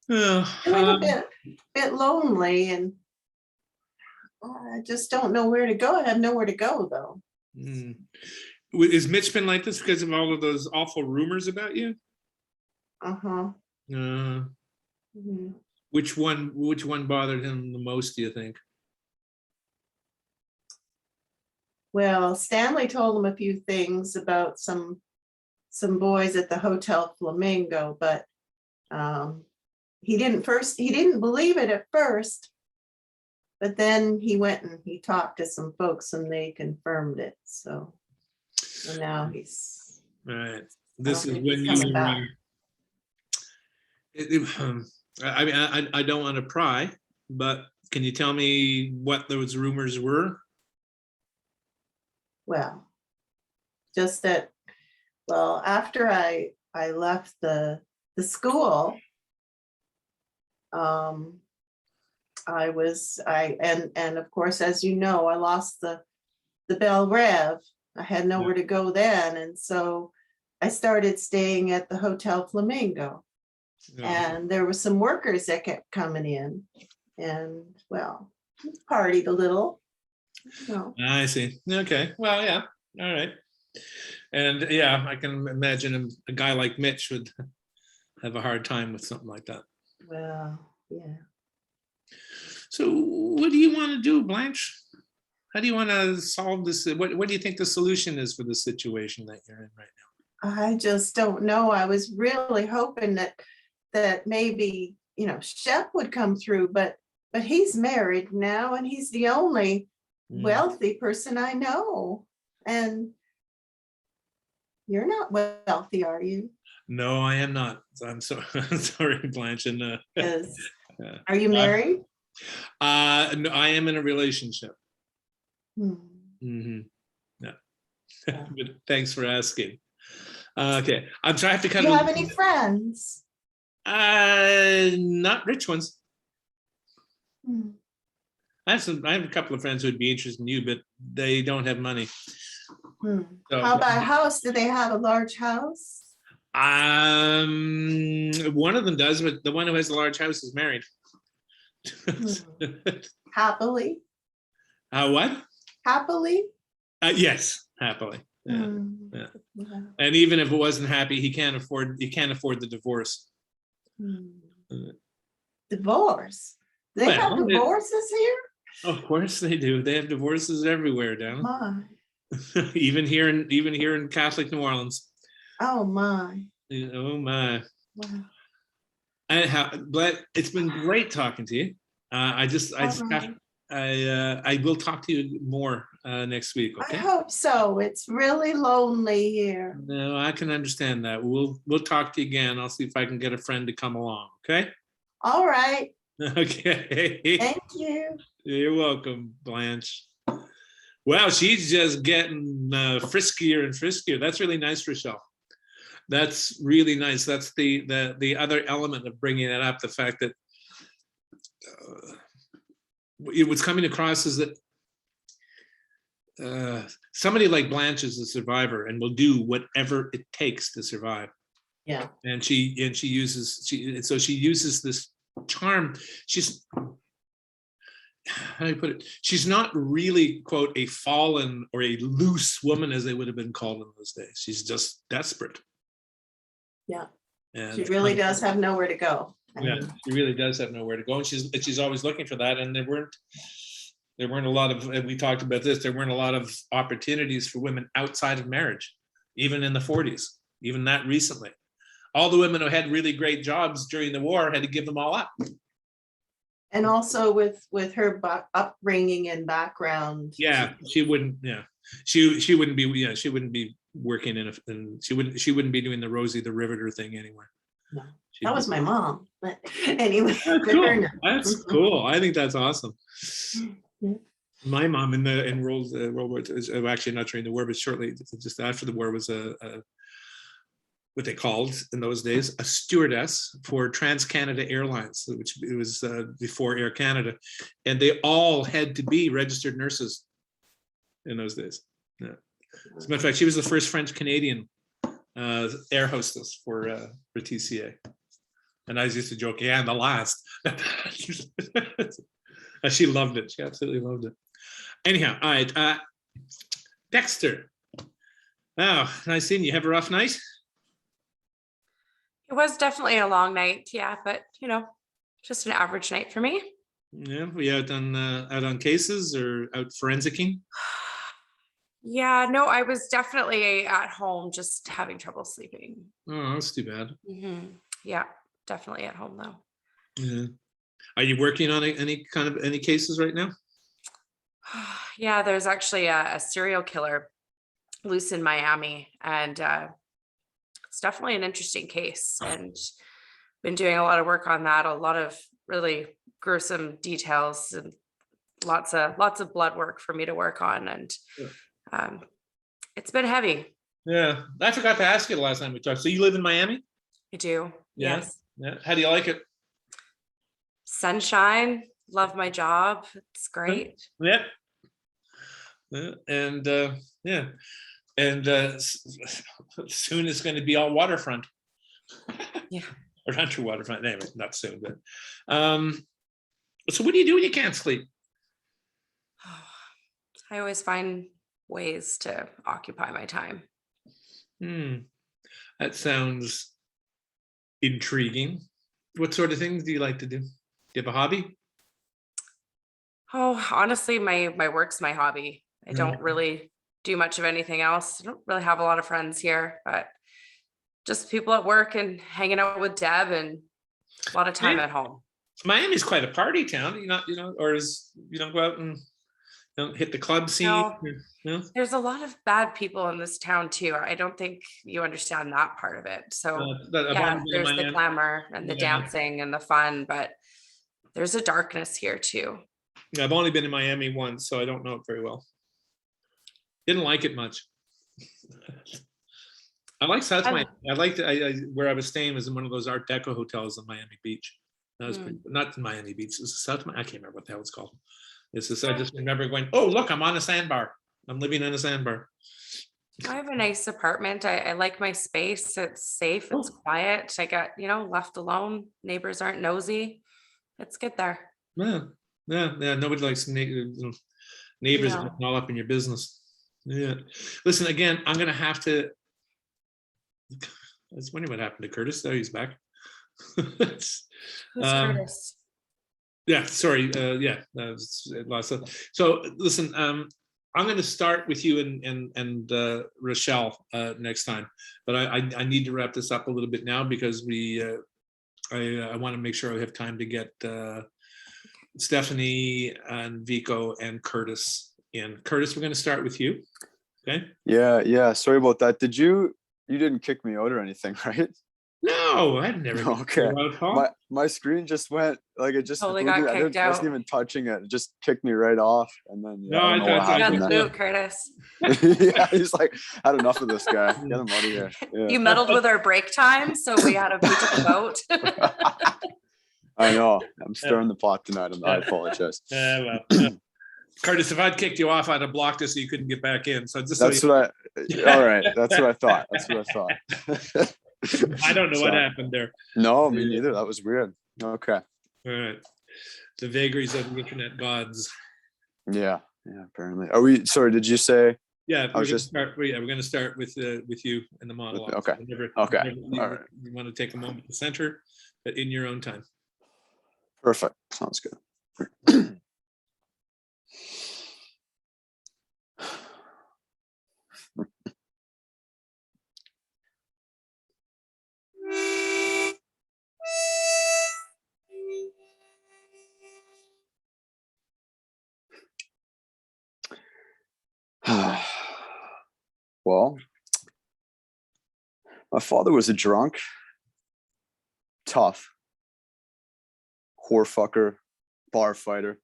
Yeah. feeling a bit lonely, and I just don't know where to go. I have nowhere to go though. Is Mitch been like this because of all of those awful rumors about you? Uh-huh. Uh, Mhm. which one bothered him the most, do you think? Well, Stanley told him a few things about some boys at the Hotel Flamingo, but he didn't believe it at first, but then he went and he talked to some folks and they confirmed it. So now he's, All right. I This don't is think he's when coming you. back. I mean, I don't want to pry, but can you tell me what those rumors were? Well, just that, well, after I left the school, and of course, as you know, I lost the Bell Rev. I had nowhere to go then, and so I started staying at the Hotel Flamingo. And there were some workers that kept coming in, and well, partied a little. So I see. Okay. Well, yeah. All right. And yeah, I can imagine a guy like Mitch would have a hard time with something like that. well, yeah. So what do you want to do, Blanche? How do you want to solve this? What do you think the solution is for the situation that you're in right now? I just don't know. I was really hoping that maybe, Shep would come through, but he's married now and he's the only wealthy person I know. And you're not wealthy, are you? No, I am not. I'm so sorry, Blanche. And Are you married? no, I am in a relationship. Hmm. Yeah. But thanks for asking. Okay, I'm trying to Do kind you of. have any friends? Not rich ones. Hmm. I have a couple of friends who would be interested in you, but they don't have money. Hmm. So, How about a house? Do they have a large house? One of them does, but the one who has the large house is married. Happily, What? happily. Yes, happily. Yeah. Mm. Yeah. Yeah. And even if it wasn't happy, he can't afford the divorce. Divorce. They have Well, divorces here? Of course they do. They have divorces everywhere down. My, even here in Catholic New Orleans. oh my. Oh my. Wow. It's been great talking to you. I will talk to you more next week. I Okay. hope so. It's really lonely here. No, I can understand that. We'll talk to you again. I'll see if I can get a friend to come along. Okay. All right. Okay. Thank you. You're welcome, Blanche. Wow, she's just getting friskier and friskier. That's really nice, Rochelle. That's really nice. That's the other element of bringing it up. The fact that what's coming across is that somebody like Blanche is a survivor and will do whatever it takes to survive. Yeah. And she uses this charm. She's, how do you put it? She's not really, quote, a fallen or a loose woman as they would have been called in those days. She's just desperate. Yeah. And She really does have nowhere to go. Yeah, she really does have nowhere to go, and she's always looking for that. And there weren't a lot of, and we talked about this, there weren't a lot of opportunities for women outside of marriage, even in the 40s, even that recently. All the women who had really great jobs during the war had to give them all up. And also with her upbringing and background. Yeah, she wouldn't. Yeah, she wouldn't be. Yeah, she wouldn't be working she wouldn't be doing the Rosie the Riveter thing anywhere. No, that was my mom. But anyway, That's cool. That's cool. I think that's awesome. Yeah. My mom in World War II, actually not during the war, but shortly just after the war, was a what they called in those days a stewardess for Trans-Canada Airlines, which it was before Air Canada, and they all had to be registered nurses in those days. Yeah. As a matter of fact, she was the first French Canadian air hostess for TCA, and I used to joke, yeah, and the last. She loved it. She absolutely loved it. Anyhow, all right, Dexter. Oh, nice seeing you. Have a rough night? It was definitely a long night, yeah, but just an average night for me. Yeah, were you out on cases or out forensicing? Yeah, no, I was definitely at home just having trouble sleeping. Oh, that's too bad. Yeah, definitely at home though. Yeah. Are you working on any cases right now? Yeah, there's actually a serial killer loose in Miami, and it's definitely an interesting case, and been doing a lot of work on that. A lot of really gruesome details and lots of blood work for me to work on, and it's been heavy. Yeah, I forgot to ask you the last time we talked. So you live in Miami? I do. Yeah. Yes. Yeah. How do you like it? Sunshine. Love my job. It's great. Yeah. Yeah. And yeah. And soon it's going to be all waterfront. Yeah. Or under waterfront. Anyway, not soon, but so what do you do when you can't sleep? I always find ways to occupy my time. That sounds intriguing. What sort of things do you like to do? Do you have a hobby? Oh, honestly, my work's my hobby. I don't really do much of anything else. I don't really have a lot of friends here, but just people at work and hanging out with Deb and a lot of time at home. Miami's quite a party town, or you don't go out and hit the club scene. No? There's a lot of bad people in this town too. I don't think you understand that part of it. So yeah, there's the glamour and the dancing and the fun, but there's a darkness here too. I've only been in Miami once, so I don't know it very well. Didn't like it much. I like South Miami. I liked where I was staying was in one of those Art Deco hotels in Miami Beach. That was pretty, not in Miami Beach. It was South Miami. I can't remember what the hell it's called. I just remember going, oh, look, I'm on a sandbar. I'm living on a sandbar. I have a nice apartment. I like my space. It's safe. It's Oh. quiet. I got, left alone. Neighbors aren't nosy. It's good there. Yeah, yeah. Nobody likes neighbors No. getting all up in your business. Yeah. Listen, again, I'm gonna have to. I was wondering what happened to Curtis. Oh, he's back. Who's Curtis? Yeah, sorry. Yeah, lost it. So listen, I'm going to start with you and Rochelle next time, but I need to wrap this up a little bit now because I want to make sure I have time to get Stephanie and Vico and Curtis in. Curtis, we're going to start with you. Okay. Yeah. Sorry about that. You didn't kick me out or anything, right? No, I've never. Okay. My screen just went like it just Totally blew got me. kicked I wasn't out. even touching it. It just kicked me right off. And then No, I don't know what I You got happened the then. boot, Curtis. Yeah, he's like, had enough of this guy. Get him out of here. Yeah. You meddled with our break time, so we took a vote. I know. I'm stirring the pot tonight, and I apologize. Well, Curtis, if I'd kicked you off, I'd have blocked it so you couldn't get back in. So just That's so what all right. That's what I thought. I don't know what So, happened there. No, me neither. That was weird. Okay. All right, the vagaries of the internet gods. Yeah. Apparently. Are we? Sorry. Did you say? Yeah, I was just. start. We're going to start with you and the monologue. Okay. Okay. All right. You want to take a moment to center, but in your own time. Perfect. Sounds good. Well, my father was a drunk, tough, whore fucker, bar fighter,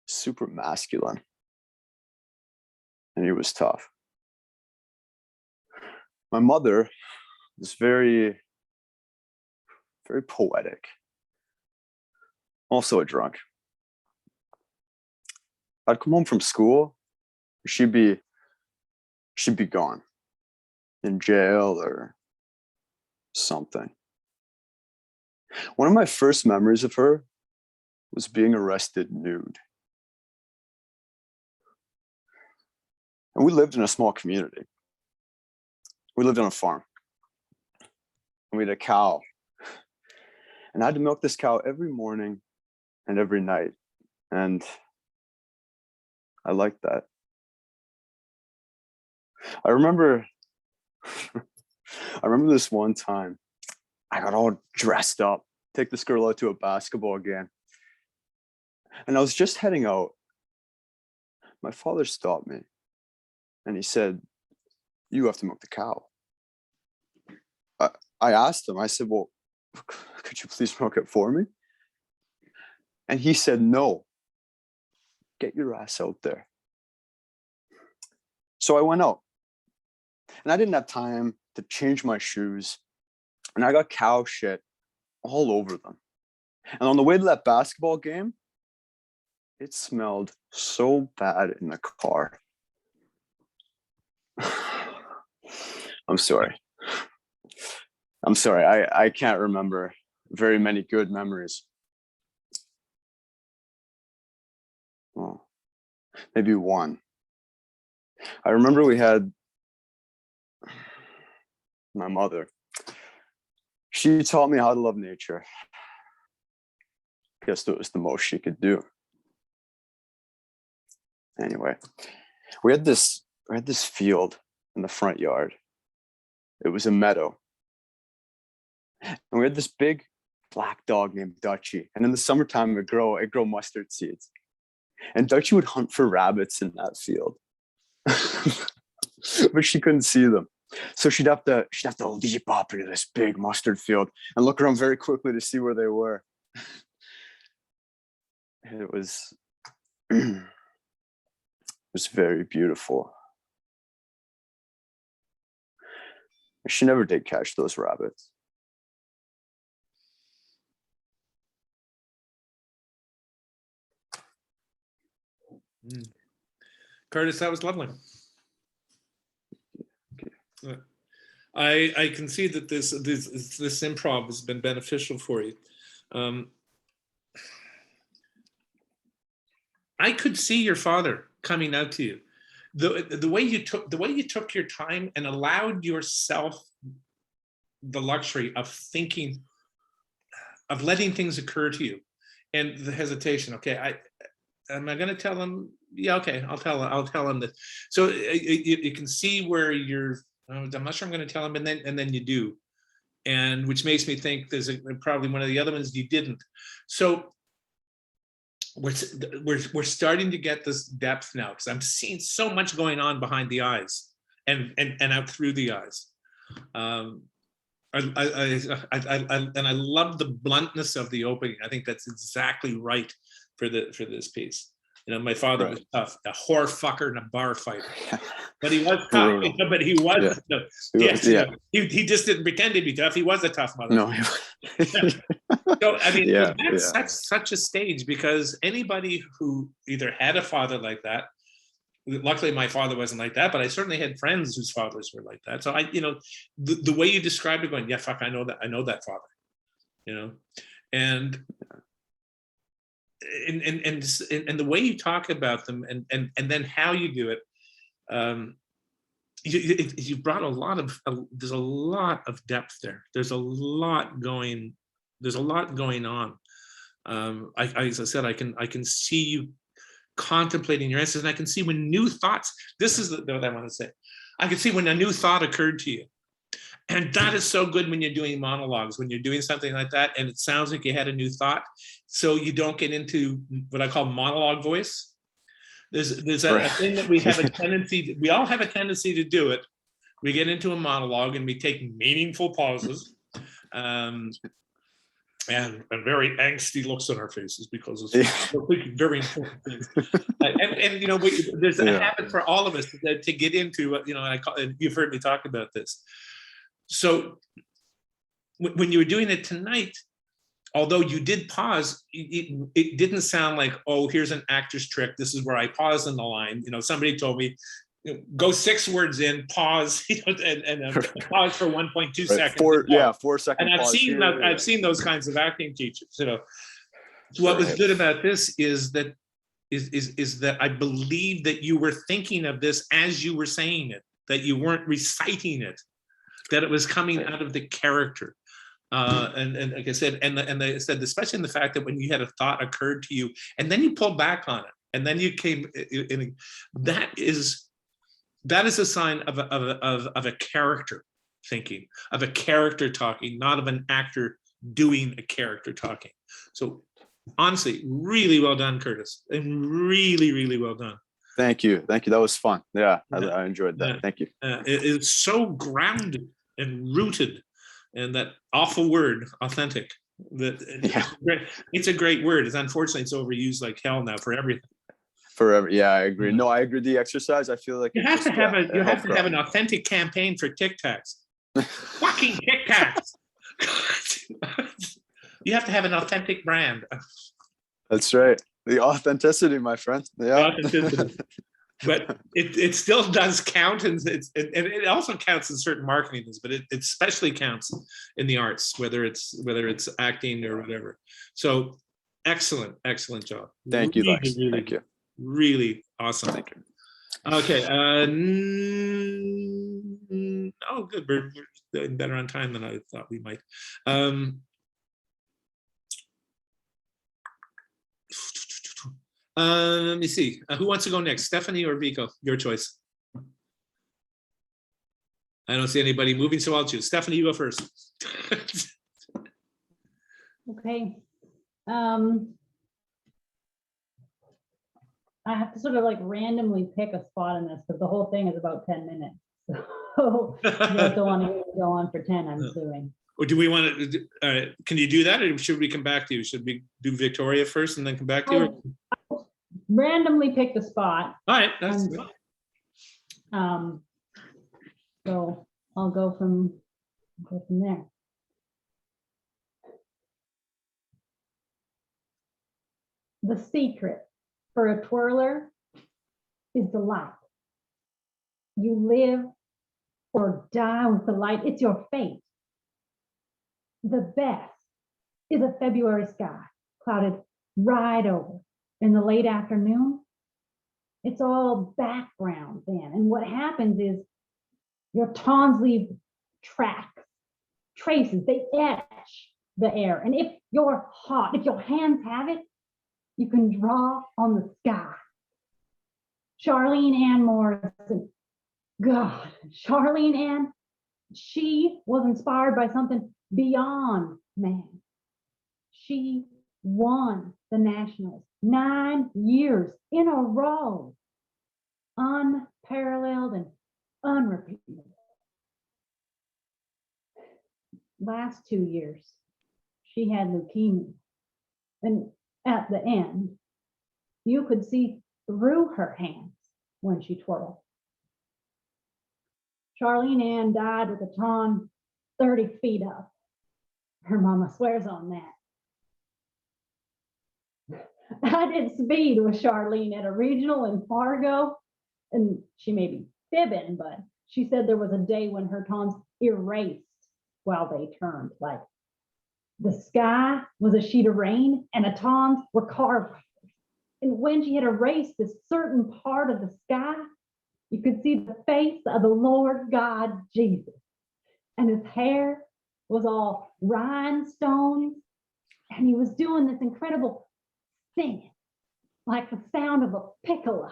super masculine. And he was tough. My mother was very, very poetic. Also a drunk. I'd come home from school, she'd be gone in jail or something. One of my first memories of her was being arrested nude. And we lived in a small community. We lived on a farm. And we had a cow. And I had to milk this cow every morning and every night. And I liked that. I remember this one time I got all dressed up, take this girl out to a basketball game. And I was just heading out. My father stopped me and he said, "You have to milk the cow." I asked him, I said, "Well, could you please milk it for me?" And he said, "No, get your ass out there." So I went out and I didn't have time to change my shoes. And I got cow shit all over them. And on the way to that basketball game, it smelled so bad in the car. I'm sorry. I can't remember very many good memories. Well, maybe one. I remember we had my mother. She taught me how to love nature. Guess it was the most she could do. Anyway, we had this field in the front yard. It was a meadow. And we had this big black dog named Dutchie. And in the summertime, it'd grow mustard seeds. And Dutchie would hunt for rabbits in that field. But she couldn't see them. So she'd have to leap up into this big mustard field and look around very quickly to see where they were. And it was very beautiful. She never did catch those rabbits. Curtis, that was lovely. I can see that this improv has been beneficial for you. I could see your father coming out to you. The way you took your time and allowed yourself the luxury of thinking, of letting things occur to you, and the hesitation. Okay, am I going to tell him? Yeah, okay, I'll tell him that. So you can see where you're. I'm not sure I'm going to tell him, and then you do, and which makes me think there's probably one of the other ones you didn't. So we're starting to get this depth now, because I'm seeing so much going on behind the eyes and out through the eyes. And I love the bluntness of the opening. I think that's exactly right for this piece. You know, my father was tough, a whore fucker and a bar fighter, but he was tough. You know, but he was, he just didn't pretend to be tough. He was a tough mother. No. So I mean, that's such a stage, because anybody who either had a father like that, luckily my father wasn't like that, but I certainly had friends whose fathers were like that. So I, you know, the way you described it, going, yeah, fuck, I know that father, you know, and the way you talk about them, and then how you do it, you brought there's a lot of depth there. There's a lot going on. As I said, I can see you contemplating your answers, and I can see when new thoughts. This is what I want to say. I can see when a new thought occurred to you, and that is so good when you're doing monologues, when you're doing something like that, and it sounds like you had a new thought, so you don't get into what I call monologue voice. There's a thing that we have a tendency. We all have a tendency to do it. We get into a monologue and we take meaningful pauses. And very angsty looks on our faces, because we're thinking very important things. And you know, there's a habit for all of us to get into. You know, and you've heard me talk about this. So when you were doing it tonight, although you did pause, it didn't sound like, oh, here's an actor's trick. This is where I pause in the line. You know, somebody told me, go 6 words in, pause, you know, and pause for 1.2 seconds. 4 seconds. And I've seen those kinds of acting teachers. You know, what was good about this is that I believe that you were thinking of this as you were saying it, that you weren't reciting it, that it was coming out of the character. And like I said, and they said, especially in the fact that when you had a thought occurred to you, and then you pulled back on it, and then you came in, that is a sign of a character thinking, of a character talking, not of an actor doing a character talking. So honestly, really well done, Curtis, and really, really well done. Thank you. That was fun. Yeah, I enjoyed that. Thank you. It is so grounded and rooted in that awful word, authentic. It's a great word. Unfortunately, it's overused like hell now for everything. Forever. Yeah, I agree. No, I agree. The exercise, I feel like you have to have an authentic campaign for Tic Tacs. Fucking Tic Tacs. You have to have an authentic brand. That's right. The authenticity, my friend. Yeah. But it still does count, and it also counts in certain marketing things, but it especially counts in the arts, whether it's acting or whatever. So excellent job. Thank you, Lex. Thank you. Really awesome. Thank you. Okay. Oh, good. We're doing better on time than I thought we might. Let me see. Who wants to go next? Stephanie or Vico? Your choice. I don't see anybody moving, so I'll choose. Stephanie, you go first. Okay. I have to sort of like randomly pick a spot in this, because the whole thing is about 10 minutes. So you guys don't want to go on for 10, I'm assuming. Or do we want to, can you do that, or should we come back to you? Should we do Victoria first and then come back to you? I'll randomly pick the spot. All right, that's good. So I'll go from there. The secret for a twirler is the light. You live or die with the light. It's your fate. The best is a February sky, clouded right over. In the late afternoon, it's all background then. And what happens is your tawns leave tracks, traces, they etch the air. And if you're hot, if your hands have it, you can draw on the sky. Charlene Ann Morrison, God, Charlene Ann, she was inspired by something beyond man. She won the Nationals 9 years in a row, unparalleled and unrepeatable. Last 2 years, she had leukemia. And at the end, you could see through her hands when she twirled. Charlene Ann died with a tawn 30 feet up. Her mama swears on that. I did speed with Charlene at a regional in Fargo, and she may be fibbing, but she said there was a day when her tawns erased while they turned. Like the sky was a sheet of rain and the tawns were carved. And when she had erased this certain part of the sky, you could see the face of the Lord God Jesus. And his hair was all rhinestones. And he was doing this incredible singing, like the sound of a piccolo.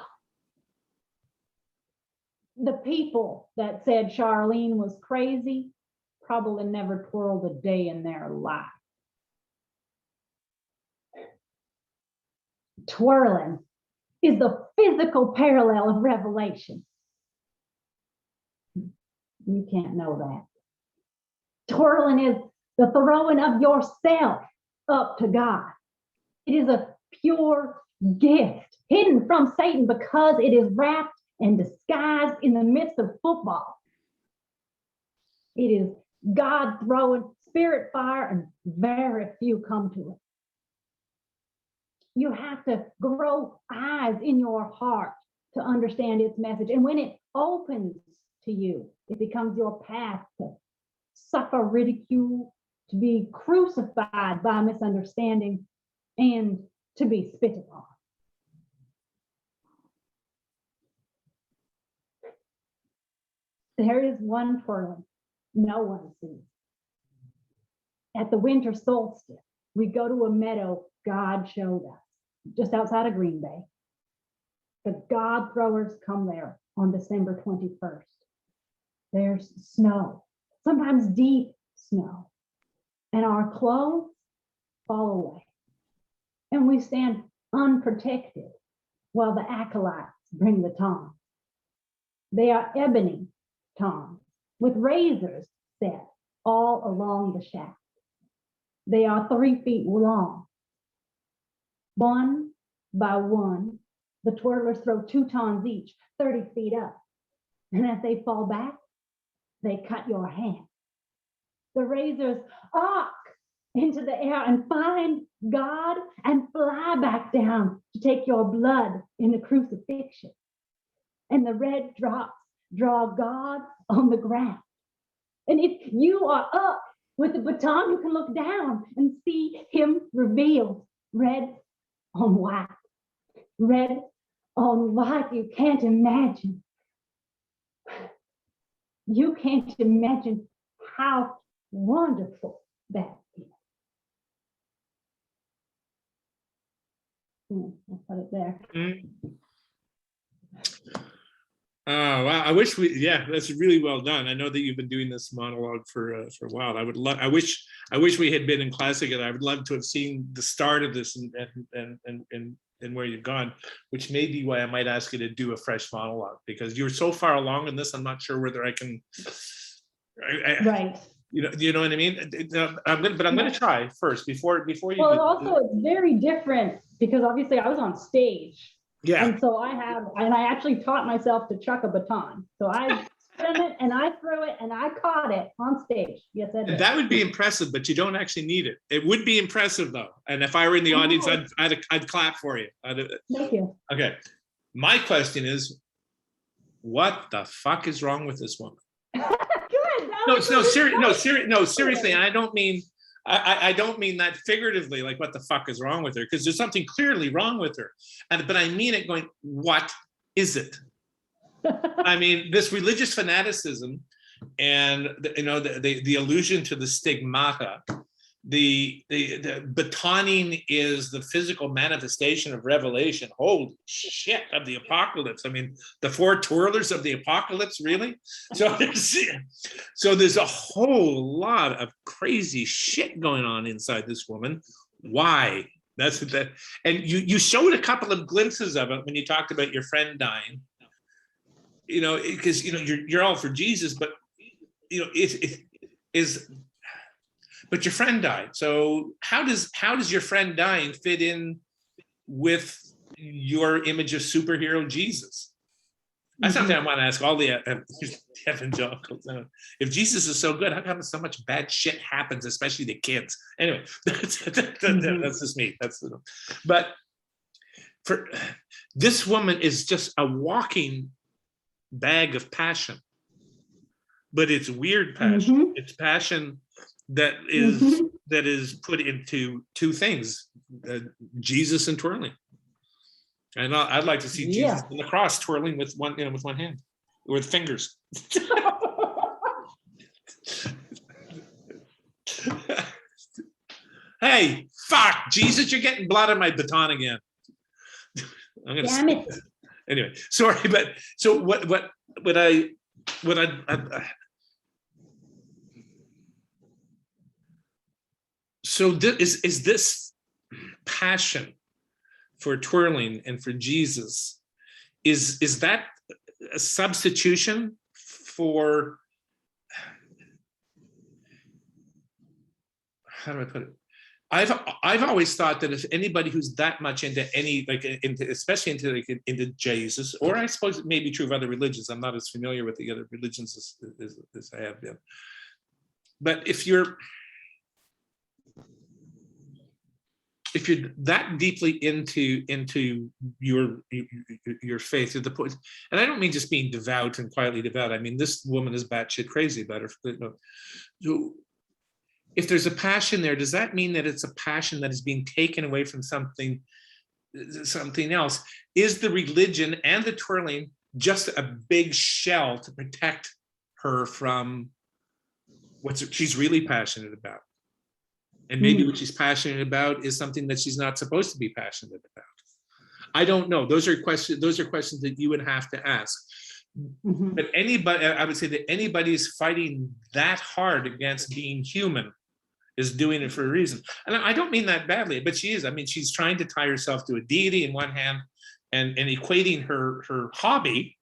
The people that said Charlene was crazy probably never twirled a day in their life. Twirling is the physical parallel of revelation. You can't know that. Twirling is the throwing of yourself up to God. It is a pure gift hidden from Satan because it is wrapped and disguised in the midst of football. It is God throwing spirit fire, and very few come to it. You have to grow eyes in your heart to understand its message. And when it opens to you, it becomes your path to suffer ridicule, to be crucified by misunderstanding, and to be spit upon. There is one twirling no one sees. At the winter solstice, we go to a meadow God showed us, just outside of Green Bay. The God throwers come there on December 21st. There's snow, sometimes deep snow, and our clothes fall away. And we stand unprotected while the acolytes bring the tongs. They are ebony tongs with razors set all along the shaft. They are 3 feet long. One by one, the twirlers throw 2 tongs each, 30 feet up. And as they fall back, they cut your hand. The razors arc into the air and find God and fly back down to take your blood in the crucifixion. And the red drops draw God on the ground. And if you are up with the baton, you can look down and see him revealed, red on white. Red on white, you can't imagine. You can't imagine how wonderful that is. I'll put it there. Oh, wow. I wish that's really well done. I know that you've been doing this monologue for a while. I wish we had been in class together. I would love to have seen the start of this and where you've gone, which may be why I might ask you to do a fresh monologue, because you're so far along in this. I'm not sure whether I can. Right. You know what I mean? I'm going to try first before you. Well, also it's very different because obviously I was on stage. Yeah. And so I actually taught myself to chuck a baton. So I spun it and I threw it and I caught it on stage. Yes, I did. That would be impressive, but you don't actually need it. It would be impressive though. And if I were in the audience, I'd clap for you. Thank you. Okay. My question is, what the fuck is wrong with this woman? Seriously. I don't mean, I don't mean that figuratively, like what the fuck is wrong with her? Because there's something clearly wrong with her. But I mean it going, what is it? I mean, this religious fanaticism and the allusion to the stigmata, the batoning is the physical manifestation of revelation. Holy shit, of the apocalypse. I mean, the four twirlers of the apocalypse, really? So there's a whole lot of crazy shit going on inside this woman. Why? That's that. And you showed a couple of glimpses of it when you talked about your friend dying. Because you're all for Jesus, but but your friend died. So how does your friend dying fit in with your image of superhero Jesus? That's something I want to ask all the evangelicals. If Jesus is so good, how come so much bad shit happens, especially to kids? Anyway, that's just me. But for this woman is just a walking bag of passion, but it's weird passion. It's passion that is put into two things: Jesus and twirling. And I'd like to see Jesus on the cross twirling with one hand, with fingers. Hey, fuck, Jesus, you're getting blood on my baton again. I'm gonna Damn it. Anyway, sorry, but so is this passion for twirling and for Jesus, is that a substitution for, how do I put it? I've always thought that if anybody who's that much into especially into Jesus, or I suppose it may be true of other religions. I'm not as familiar with the other religions as I have been. But if you're that deeply into your faith to the point, and I don't mean just being devout and quietly devout. I mean, this woman is batshit crazy about her. If there's a passion there, does that mean that it's a passion that is being taken away from something else? Is the religion and the twirling just a big shell to protect her from what she's really passionate about? And maybe what she's passionate about is something that she's not supposed to be passionate about. I don't know. Those are questions that you would have to ask. But anybody, I would say that anybody is fighting that hard against being human is doing it for a reason. And I don't mean that badly, but she is. I mean, she's trying to tie herself to a deity in one hand and equating her hobby,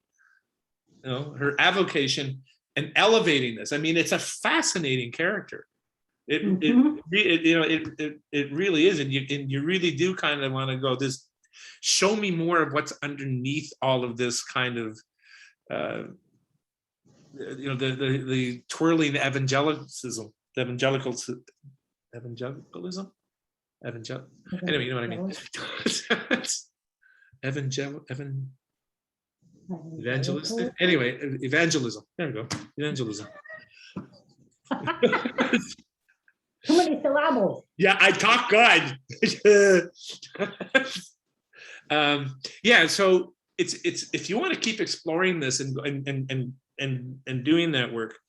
her avocation, and elevating this. I mean, it's a fascinating character. It really is. And you really do kind of want to go, show me more of what's underneath all of this kind of, the twirling evangelicalism. Evangelicalism. Anyway, you know what I mean. Evangelistic. Anyway, evangelism. There we go. Evangelism. Too many syllables. Yeah, I talk good. So it's if you want to keep exploring this and doing that work.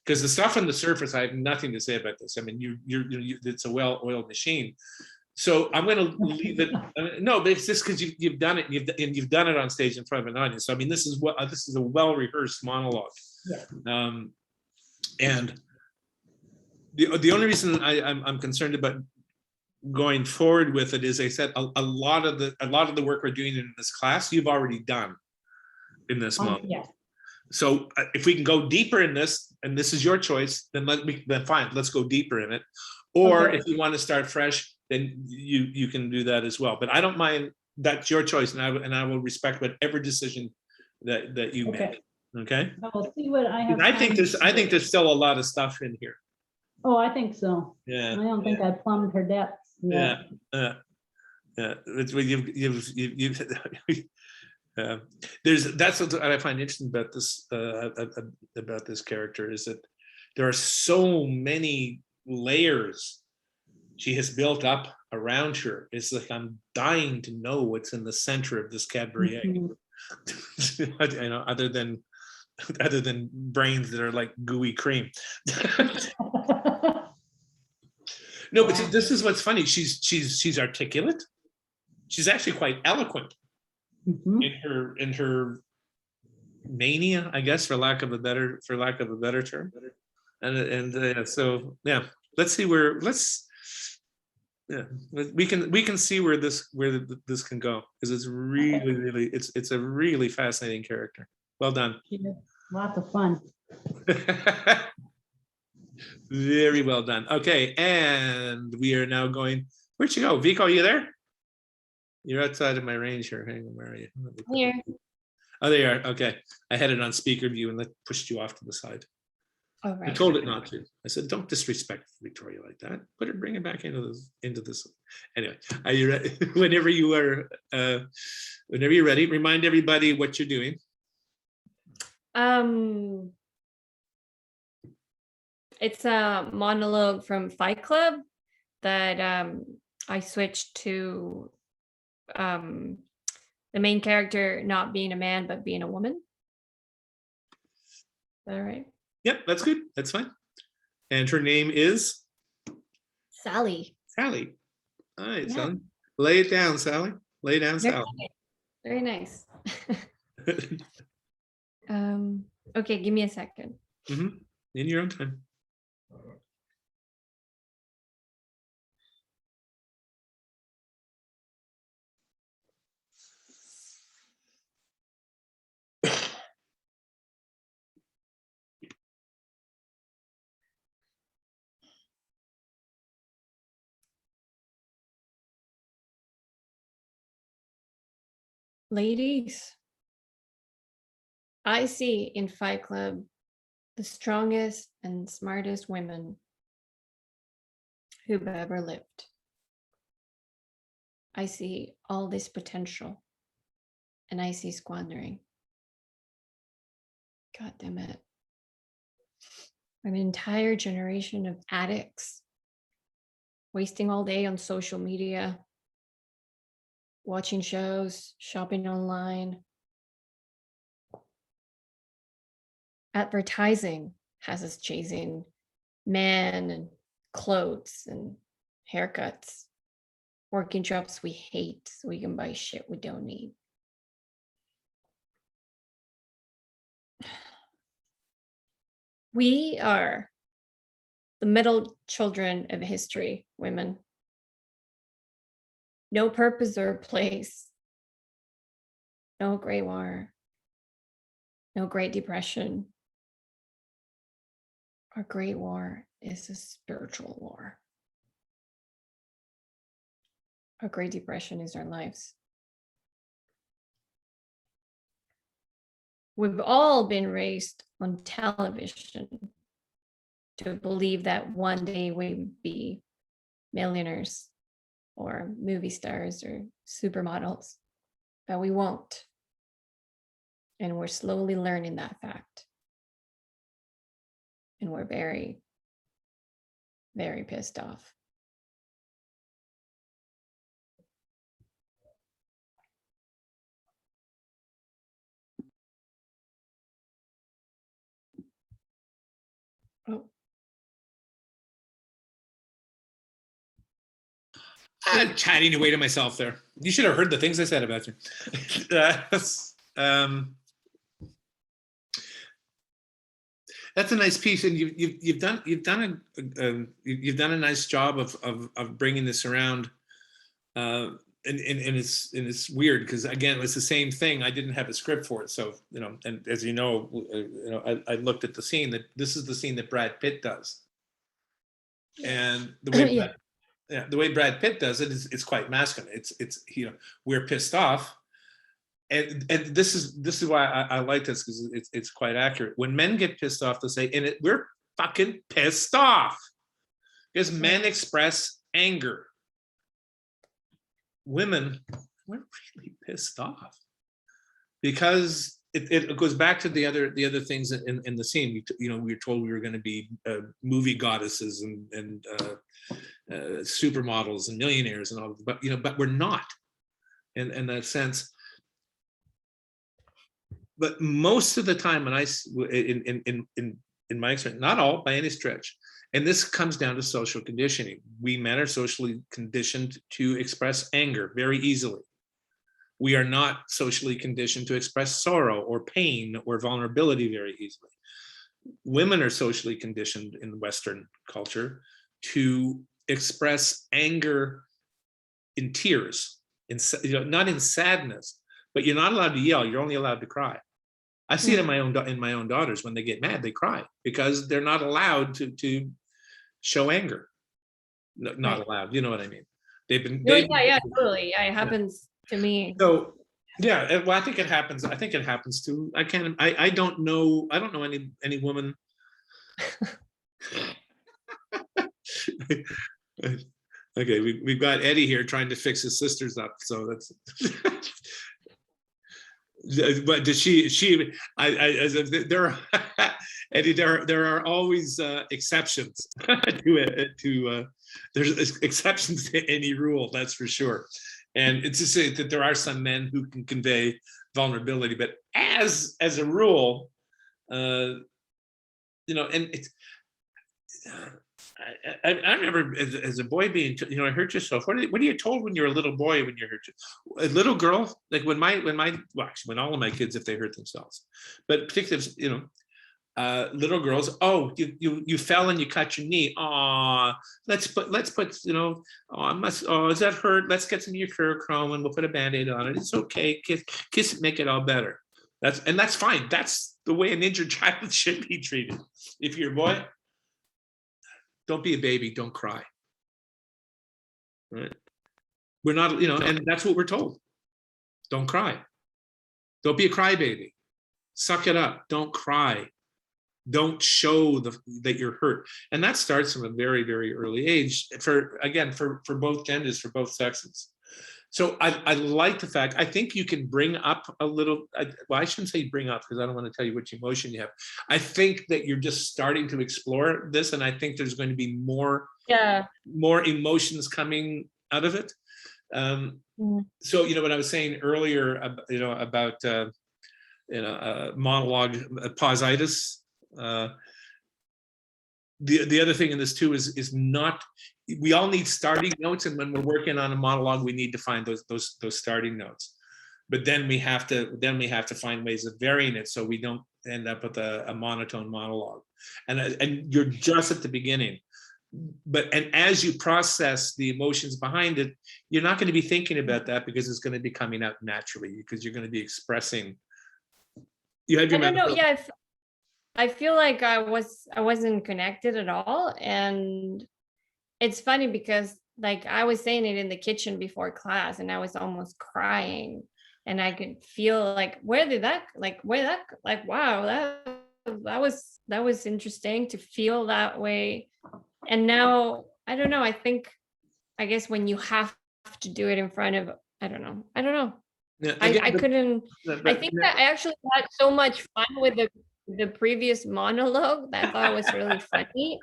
Because the stuff on the surface, I have nothing to say about this. I mean, it's a well-oiled machine. So I'm going to leave it. No, but it's just because you've done it, and you've done it on stage in front of an audience. So I mean, this is a well-rehearsed monologue. Yeah. And the only reason I'm concerned about going forward with it is, I said a lot of the work we're doing in this class, you've already done in this monologue. Yeah. So if we can go deeper in this, and this is your choice, then fine, let's go deeper in it. Or if you want to start fresh, then you can do that as well. But I don't mind. That's your choice, and I will respect whatever decision that you make. Okay. I will see what I have. I think there's still a lot of stuff in here. Oh, I think so. Yeah. I don't think I plumbed her depths. Yeah. It's what you've that's what I find interesting about this character, is that there are so many layers she has built up around her. It's like, I'm dying to know what's in the center of this Cadbury egg. You know, other than brains that are like gooey cream. No, but this is what's funny. She's articulate. She's actually quite eloquent in her mania, I guess, for lack of a better term. And so yeah, let's see where we can see where this can go, because it's really it's a really fascinating character. Well done. Lots of fun. Very well done. Okay, and we are now going. Where'd you go, Vico? Are you there? You're outside of my range here. Hang on, where are you? Here. Oh, there you are. Okay, I had it on speaker view and pushed you off to the side. Oh, right. I told it not to. I said, don't disrespect Victoria like that. Bring it back into this. Anyway, are you ready? Whenever you're ready, remind everybody what you're doing. It's a monologue from Fight Club that I switched to the main character not being a man but being a woman. Is that all right? Yep, that's good. That's fine. And her name is Sally. Sally. All right, Yeah. Sally. Lay it down, Sally. Lay down, Sally. Very nice. Okay, give me a second. In your own time. Ladies, I see in Fight Club the strongest and smartest women who've ever lived. I see all this potential, and I see squandering. God damn it. An entire generation of addicts wasting all day on social media, watching shows, shopping online. Advertising has us chasing men and clothes and haircuts, working jobs we hate so we can buy shit we don't need. We are the middle children of history, women. No purpose or place. No Great War. No Great Depression. Our Great War is a spiritual war. Our Great Depression is our lives. We've all been raised on television to believe that one day we'd be millionaires or movie stars or supermodels, but we won't. And we're slowly learning that fact. And we're very, very pissed off. Oh. I'm chatting away to myself there. You should have heard the things I said about you. That's a nice piece, and you've done a nice job of bringing this around. And it's weird because again it's the same thing. I didn't have a script for it, so and as you know, I looked at the scene that this is the scene that Brad Pitt does, and the way the way Brad Pitt does it is it's quite masculine. It's we're pissed off, and this is why I like this because it's quite accurate. When men get pissed off, they say, we're fucking pissed off because men express anger. Women, we're really pissed off because it goes back to the other things in the scene. We were told we were going to be movie goddesses and supermodels and millionaires and all, but we're not in that sense. But most of the time, when in my experience, not all by any stretch, and this comes down to social conditioning. We men are socially conditioned to express anger very easily. We are not socially conditioned to express sorrow or pain or vulnerability very easily. Women are socially conditioned in Western culture to express anger in tears, not in sadness, but you're not allowed to yell. You're only allowed to cry. I see it in my own daughters. When they get mad, they cry because they're not allowed to show anger. Not allowed. You know what I mean? Yeah, totally. Yeah, it happens to me. So yeah, well, I think it happens. I think it happens too. I don't know any woman. Okay, we've got Eddie here trying to fix his sisters up. So that's. But does she? There, Eddie, there are always exceptions to it. There's exceptions to any rule. That's for sure. And it's to say that there are some men who can convey vulnerability, but as a rule, and it's. I remember as a boy being, hurt yourself. What are you told when you're a little boy when you hurt yourself? A little girl, like when all of my kids, if they hurt themselves, but particularly, little girls. Oh, you fell and you cut your knee. Oh, let's put. Oh, does that hurt? Let's get some urochrome and we'll put a Band-Aid on it. It's okay. Kiss it, make it all better. That's fine. That's the way an injured child should be treated. If you're a boy, don't be a baby, don't cry. Right? We're not, and that's what we're told. Don't cry. Don't be a crybaby. Suck it up. Don't cry. Don't show that you're hurt. And that starts from a very, very early age for both genders, for both sexes. So I like the fact, I think you can bring up a little, I shouldn't say bring up because I don't want to tell you which emotion you have. I think that you're just starting to explore this, and I think there's going to be more emotions coming out of it. So, what I was saying earlier, about monologue pausitis. The other thing in this too is not. We all need starting notes, and when we're working on a monologue, we need to find those starting notes. But then we have to find ways of varying it so we don't end up with a monotone monologue. And you're just at the beginning. And as you process the emotions behind it, you're not going to be thinking about that because it's going to be coming out naturally because you're going to be expressing. I don't know. Yeah, I feel like I wasn't connected at all, and it's funny because like I was saying it in the kitchen before class and I was almost crying and I could feel like, wow, that was interesting to feel that way. And now, I don't know, I guess when you have to do it in front of, I don't know. Yeah, I couldn't, I think that I actually had so much fun with the previous monologue that I thought was really funny.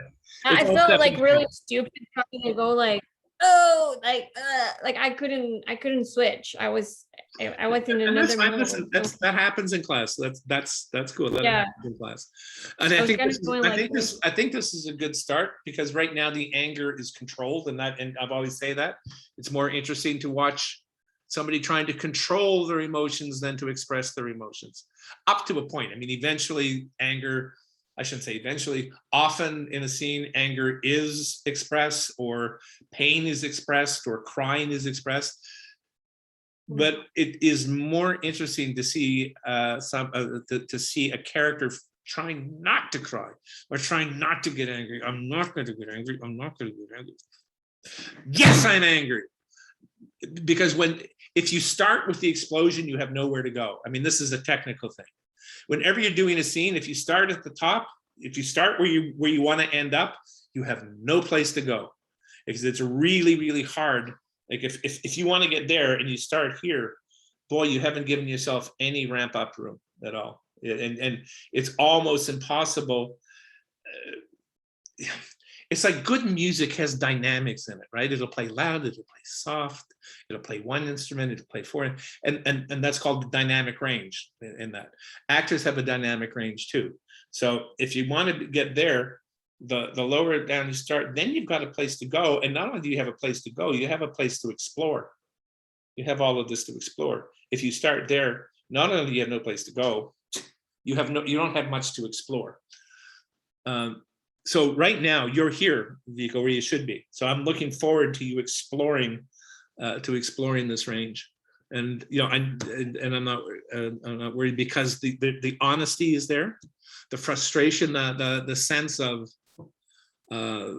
I felt like really stupid trying to go like, oh, like I couldn't switch. I was in another mode. That happens in class. That's cool. That happens in class. And I think this is a good start because right now the anger is controlled, and I've always say that it's more interesting to watch somebody trying to control their emotions than to express their emotions up to a point. I mean, eventually anger, I shouldn't say eventually, often in a scene, anger is expressed or pain is expressed or crying is expressed. But it is more interesting to see to see a character trying not to cry or trying not to get angry. I'm not going to get angry. I'm not going to get angry. Yes, I'm angry. Because if you start with the explosion, you have nowhere to go. I mean, this is a technical thing. Whenever you're doing a scene, if you start at the top, if you start where you want to end up, you have no place to go. Because it's really, really hard. Like if you want to get there and you start here, boy, you haven't given yourself any ramp up room. at all. And it's almost impossible. It's like good music has dynamics in it, right? It'll play loud, it'll play soft, it'll play one instrument, it'll play four, and that's called the dynamic range in that. Actors have a dynamic range too. So if you want to get there, the lower down you start, then you've got a place to go. And not only do you have a place to go, you have a place to explore. You have all of this to explore. If you start there, not only do you have no place to go, you don't have much to explore. So right now you're here, Vico, where you should be. So I'm looking forward to you exploring this range. And I'm not worried because the honesty is there, the frustration, the sense of. I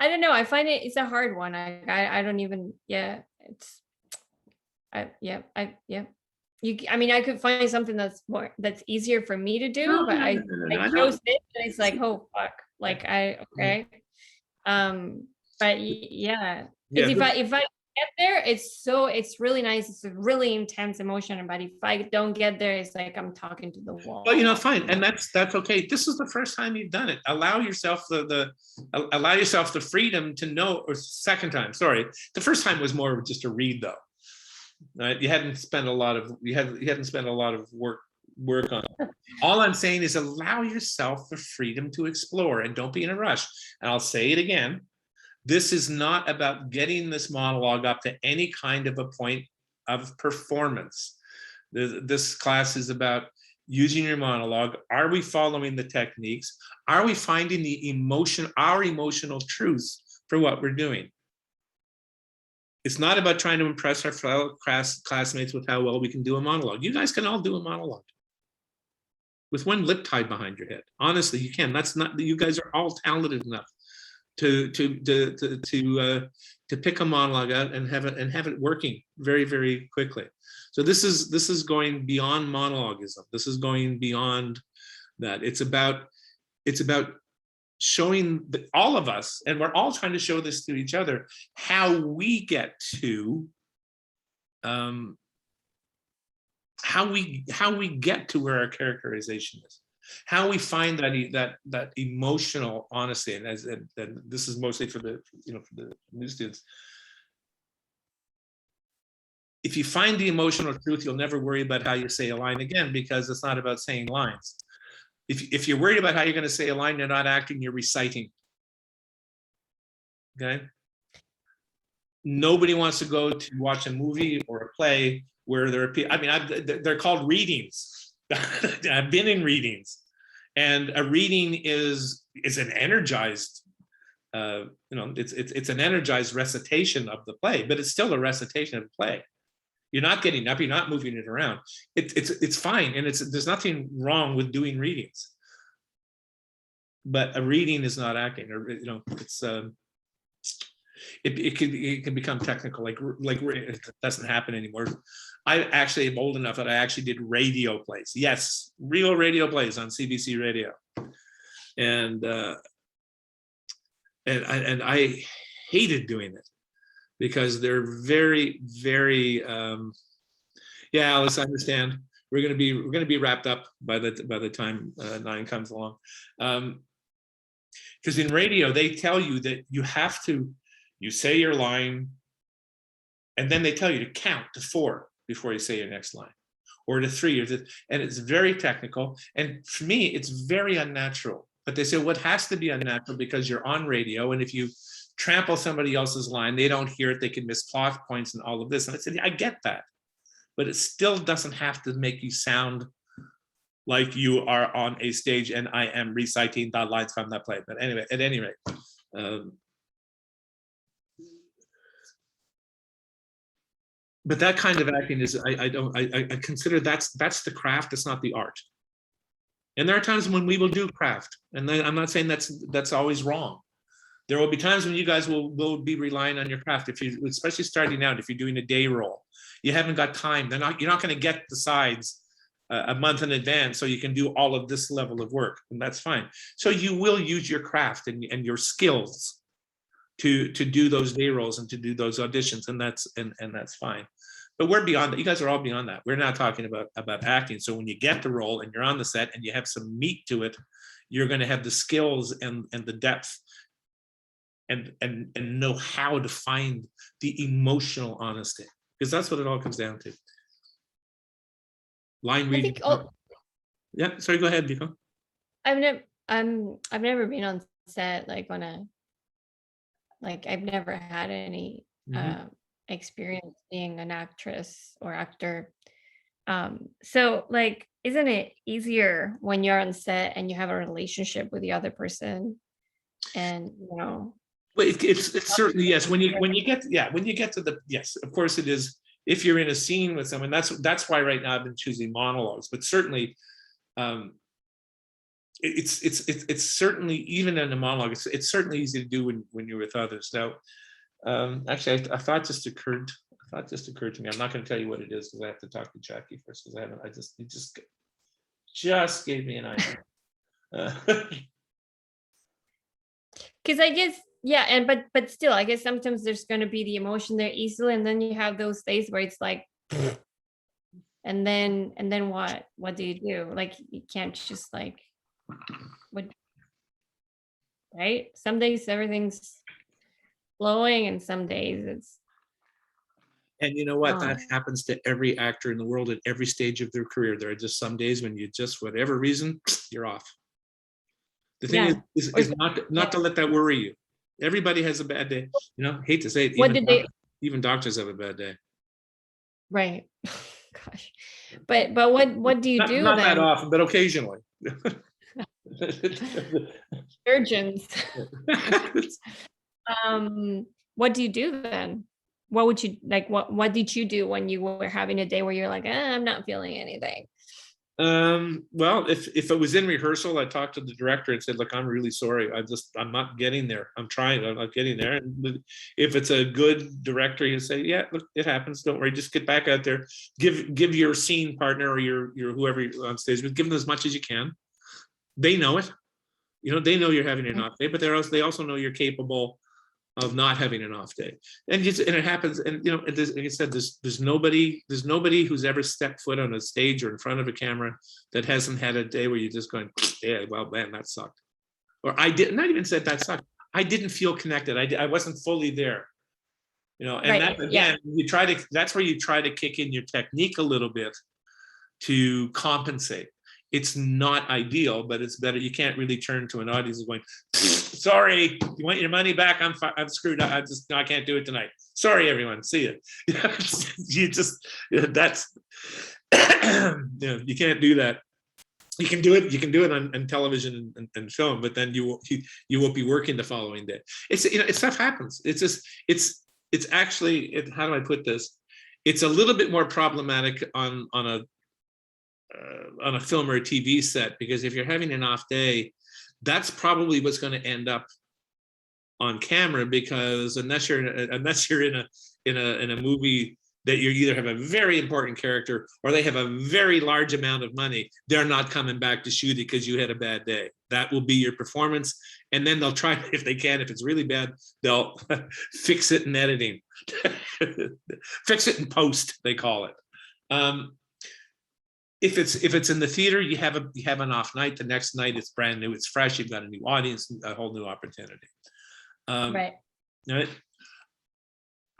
don't know. I find it's a hard one. I don't even. Yeah, it's. I mean, I could find something that's easier for me to do, but I chose this, and it's like, oh fuck, like okay. But yeah, if I get there, it's really nice. It's a really intense emotion, but if I don't get there, it's like I'm talking to the wall. Well, fine, and that's okay. This is the first time you've done it. Allow yourself the freedom to know. Or second time, sorry, the first time was more just a read though. Right? You hadn't spent a lot of work on it. All I'm saying is allow yourself the freedom to explore and don't be in a rush. And I'll say it again. This is not about getting this monologue up to any kind of a point of performance. This class is about using your monologue. Are we following the techniques? Are we finding our emotional truths for what we're doing? It's not about trying to impress our fellow classmates with how well we can do a monologue. You guys can all do a monologue with one lip tied behind your head. Honestly, you can. You guys are all talented enough to pick a monologue out and have it working very, very quickly. So this is going beyond monologism. This is going beyond that. It's about showing all of us, and we're all trying to show this to each other, how we get to how we get to where our characterization is, how we find that emotional honesty. And this is mostly for the new students. If you find the emotional truth, you'll never worry about how you say a line again, because it's not about saying lines. If you're worried about how you're going to say a line, you're not acting, you're reciting. Okay? Nobody wants to go to watch a movie or a play where there are people, they're called readings. I've been in readings. And a reading is an energized, it's an energized recitation of the play, but it's still a recitation of the play. You're not getting up, you're not moving it around. It's fine, and there's nothing wrong with doing readings. But a reading is not acting, or it can become technical, like it doesn't happen anymore. I actually am old enough that I actually did radio plays. Yes, real radio plays on CBC radio, and I hated doing it, because they're very, very yeah, Alice, I understand. We're gonna be wrapped up by the time 9 comes along. Because in radio, they tell you that you say your line, and then they tell you to count to 4 before you say your next line, or to 3, and it's very technical. And for me, it's very unnatural. But they say, well, it has to be unnatural because you're on radio, and if you trample somebody else's line, they don't hear it, they can miss plot points and all of this. And I said, I get that, but it still doesn't have to make you sound like you are on a stage and I am reciting the lines from that play. But anyway, at any rate, but that kind of acting is, I consider that's the craft, it's not the art. And there are times when we will do craft, and I'm not saying that's always wrong. There will be times when you guys will be relying on your craft, especially starting out. If you're doing a day roll, you haven't got time. You're not going to get the sides a month in advance, so you can do all of this level of work, and that's fine. So you will use your craft and your skills to do those day rolls and to do those auditions, and that's fine. but we're beyond that. You guys are all beyond that. We're not talking about acting. So when you get the role and you're on the set and you have some meat to it, you're going to have the skills and the depth and know how to find the emotional honesty, because that's what it all comes down to. Line I reading. think, oh, Yeah, sorry, go ahead, Viko. I've never been on set like I've never had any experience being an actress or actor. So like, isn't it easier when you're on set and you have a relationship with the other person? And Well, it's certainly, yes. When you get to the, yes, of course it is. If you're in a scene with someone, that's why right now I've been choosing monologues. But certainly, it's certainly, even in a monologue, it's certainly easy to do when you're with others. Now, actually, a thought just occurred to me. I'm not going to tell you what it is because I have to talk to Jackie first, because it just gave me an idea. because I guess, yeah, and but still, I guess sometimes there's going to be the emotion there easily, and then you have those days where it's like, and then what do you do? Like, you can't just like, what, right? Some days everything's flowing, and some days it's. And you know what? That happens to every actor in the world at every stage of their career. There are just some days when you just, whatever reason, you're off. The thing is not to let that worry you. Everybody has a bad day. You know, hate to say it, even doctors have a bad day. Right. Gosh. But what do you do not then? that often, but occasionally. Surgeons. What do you do then? What would you like? What did you do when you were having a day where you're like, I'm not feeling anything? Well, if it was in rehearsal, I talked to the director and said, look, I'm really sorry. I'm not getting there. I'm trying, I'm not getting there. And if it's a good director, you say, yeah, look, it happens. Don't worry, just get back out there. Give your scene partner or your whoever you're on stage with, give them as much as you can. They know it. You know, they know you're having an off day, but they also know you're capable of not having an off day. And it happens. And you know, like I said, there's nobody who's ever stepped foot on a stage or in front of a camera that hasn't had a day where you're just going, yeah, well, man, that sucked. Or I didn't, not even said that sucked. I didn't feel connected. I wasn't fully there. You know, and that again, that's where you try to kick in your technique a little bit to compensate. It's not ideal, but it's better. You can't really turn to an audience going, sorry, you want your money back? I'm screwed up. I can't do it tonight. Sorry, everyone. See you. You just, that's, you can't do that. You can do it on television and film, but then you won't be working the following day. It's stuff happens. It's actually, how do I put this? It's a little bit more problematic on a film or a TV set, because if you're having an off day, that's probably what's going to end up on camera, because unless you're in a movie that you either have a very important character or they have a very large amount of money, they're not coming back to shoot it because you had a bad day. That will be your performance, and then they'll try, if they can, if it's really bad, they'll fix it in editing, fix it in post, they call it. If it's in the theater, you have an off night. The next night it's brand new, it's fresh. You've got a new audience, a whole new opportunity. Right. Right.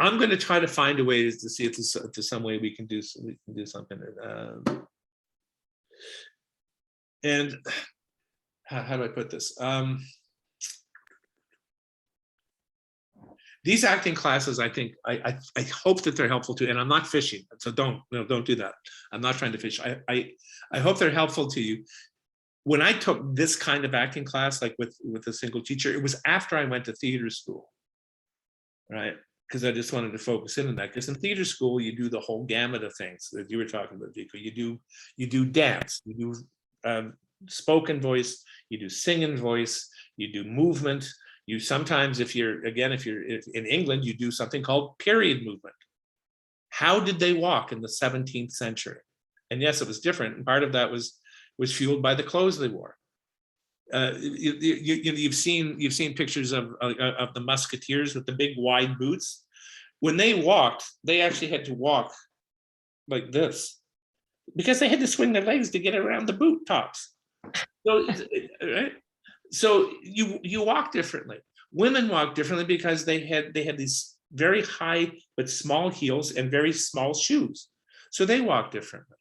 I'm going to try to find a way to see if there's some way we can do something. And how do I put this? These acting classes, I think, I hope that they're helpful to, and I'm not fishing, so don't do that. I'm not trying to fish. I hope they're helpful to you. When I took this kind of acting class, like with a single teacher, it was after I went to theater school, right? Because I just wanted to focus in on that. Because in theater school, you do the whole gamut of things that you were talking about, Viko. You do dance, you do spoken voice, you do singing voice, you do movement. You sometimes, if you're in England, you do something called period movement. How did they walk in the 17th century? And yes, it was different. And part of that was fueled by the clothes they wore. You've seen pictures of the musketeers with the big wide boots. When they walked, they actually had to walk like this, because they had to swing their legs to get around the boot tops. So, right? So you walk differently. Women walk differently because they had these very high but small heels and very small shoes. So they walk differently.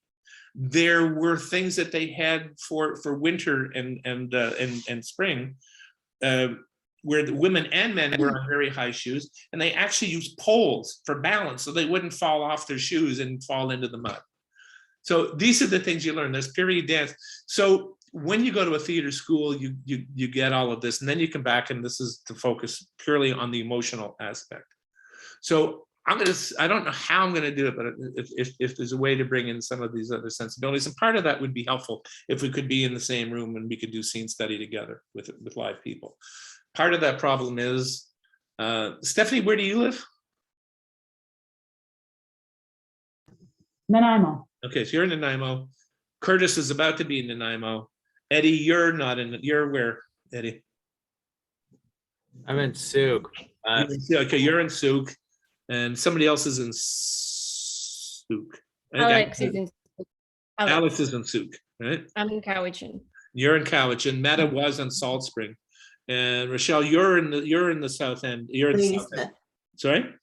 There were things that they had for winter and spring, where the women and men were on very high shoes, and they actually used poles for balance so they wouldn't fall off their shoes and fall into the mud. So these are the things you learn. There's period dance. So when you go to a theater school, you get all of this, and then you come back, and this is to focus purely on the emotional aspect. So I don't know how I'm gonna do it, but if there's a way to bring in some of these other sensibilities, and part of that would be helpful if we could be in the same room and we could do scene study together with live people. Part of that problem is, Stephanie, where do you live? Nanaimo. Okay, so you're in Nanaimo. Curtis is about to be in Nanaimo. Eddie, you're not in. You're where, Eddie? I'm in Souk. Okay, you're in Souk, and somebody else is in Souk. Alex is in. Alex is in Souk, right? I'm in Cowichan. You're in Cowichan. Meta was in Salt Spring, and Rochelle, you're in the south end. You're in the Lady south Smith. end. Sorry,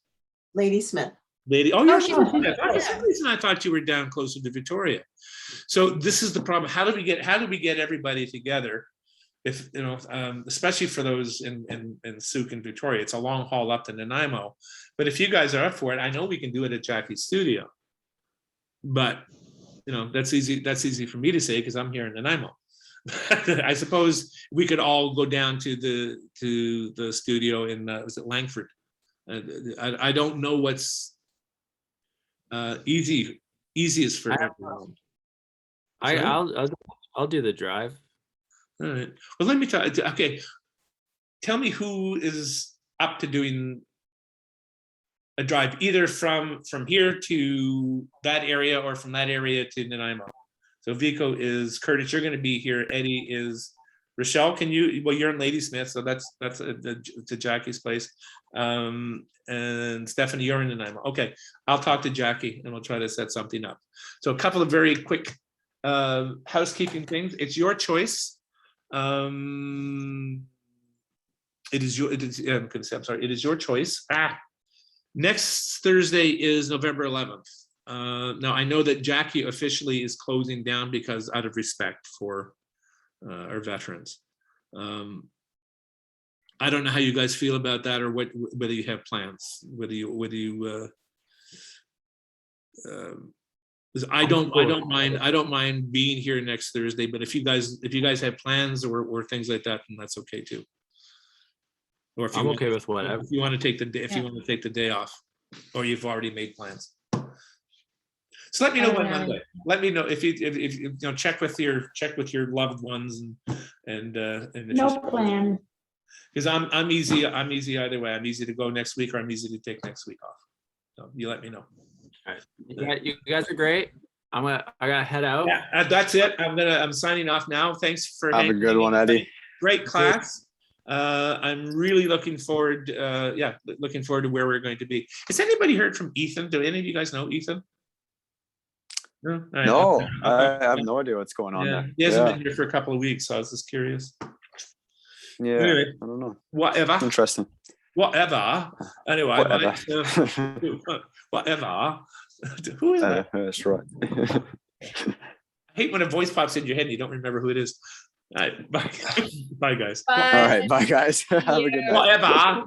Lady Smith. Lady. Oh, you're. she's For in some reason, I thought you were down closer to Victoria. So this is the problem. How do we get everybody together? If you know, especially for those in Souk and Victoria, it's a long haul up to Nanaimo. But if you guys are up for it, I know we can do it at Jackie's studio. But you know, that's easy. That's easy for me to say because I'm here in Nanaimo. I suppose we could all go down to the studio in was it Langford? I don't know what's easiest for everyone. I'll do the drive. All right. Well, let me tell. Okay, tell me who is up to doing a drive, either from here to that area or from that area to Nanaimo. So Vico is Curtis. You're going to be here. Eddie is Rochelle. Can you? Well, you're in Ladysmith, so that's to Jackie's place. And Stephanie, you're in Nanaimo. Okay, I'll talk to Jackie and we'll try to set something up. So a couple of very quick housekeeping things. It's your choice. It is your choice. Next Thursday is November 11th. Now I know that Jackie officially is closing down because out of respect for our veterans. I don't know how you guys feel about that, or whether you have plans, I don't mind being here next Thursday, but if you guys have plans or things like that, then that's okay too. Or if I'm okay with whatever. If you want to take the day, you want to take the day off, or you've already made plans. So let me know Monday. Let me know if you know, check with your loved ones and No plan. because I'm easy either way. I'm easy to go next week, or I'm easy to take next week off. So you let me know. All right. You guys are great. I gotta head out. Yeah, that's it. I'm signing off now. Thanks for Have a good one, Eddie. Great class. I'm really looking forward. Looking forward to where we're going to be. Has anybody heard from Ethan? Do any of you guys know Ethan? No, all right. No, I have no idea what's going on there. He hasn't been here for a couple of weeks, so I was just curious. Yeah, Anyway, I don't know. Whatever. Interesting. Whatever. Anyway, Whatever. whatever. Who is that? That's right. I hate when a voice pops in your head and you don't remember who it is. All right, bye. Bye, guys. Bye. All right, bye guys. Have a good night. Whatever.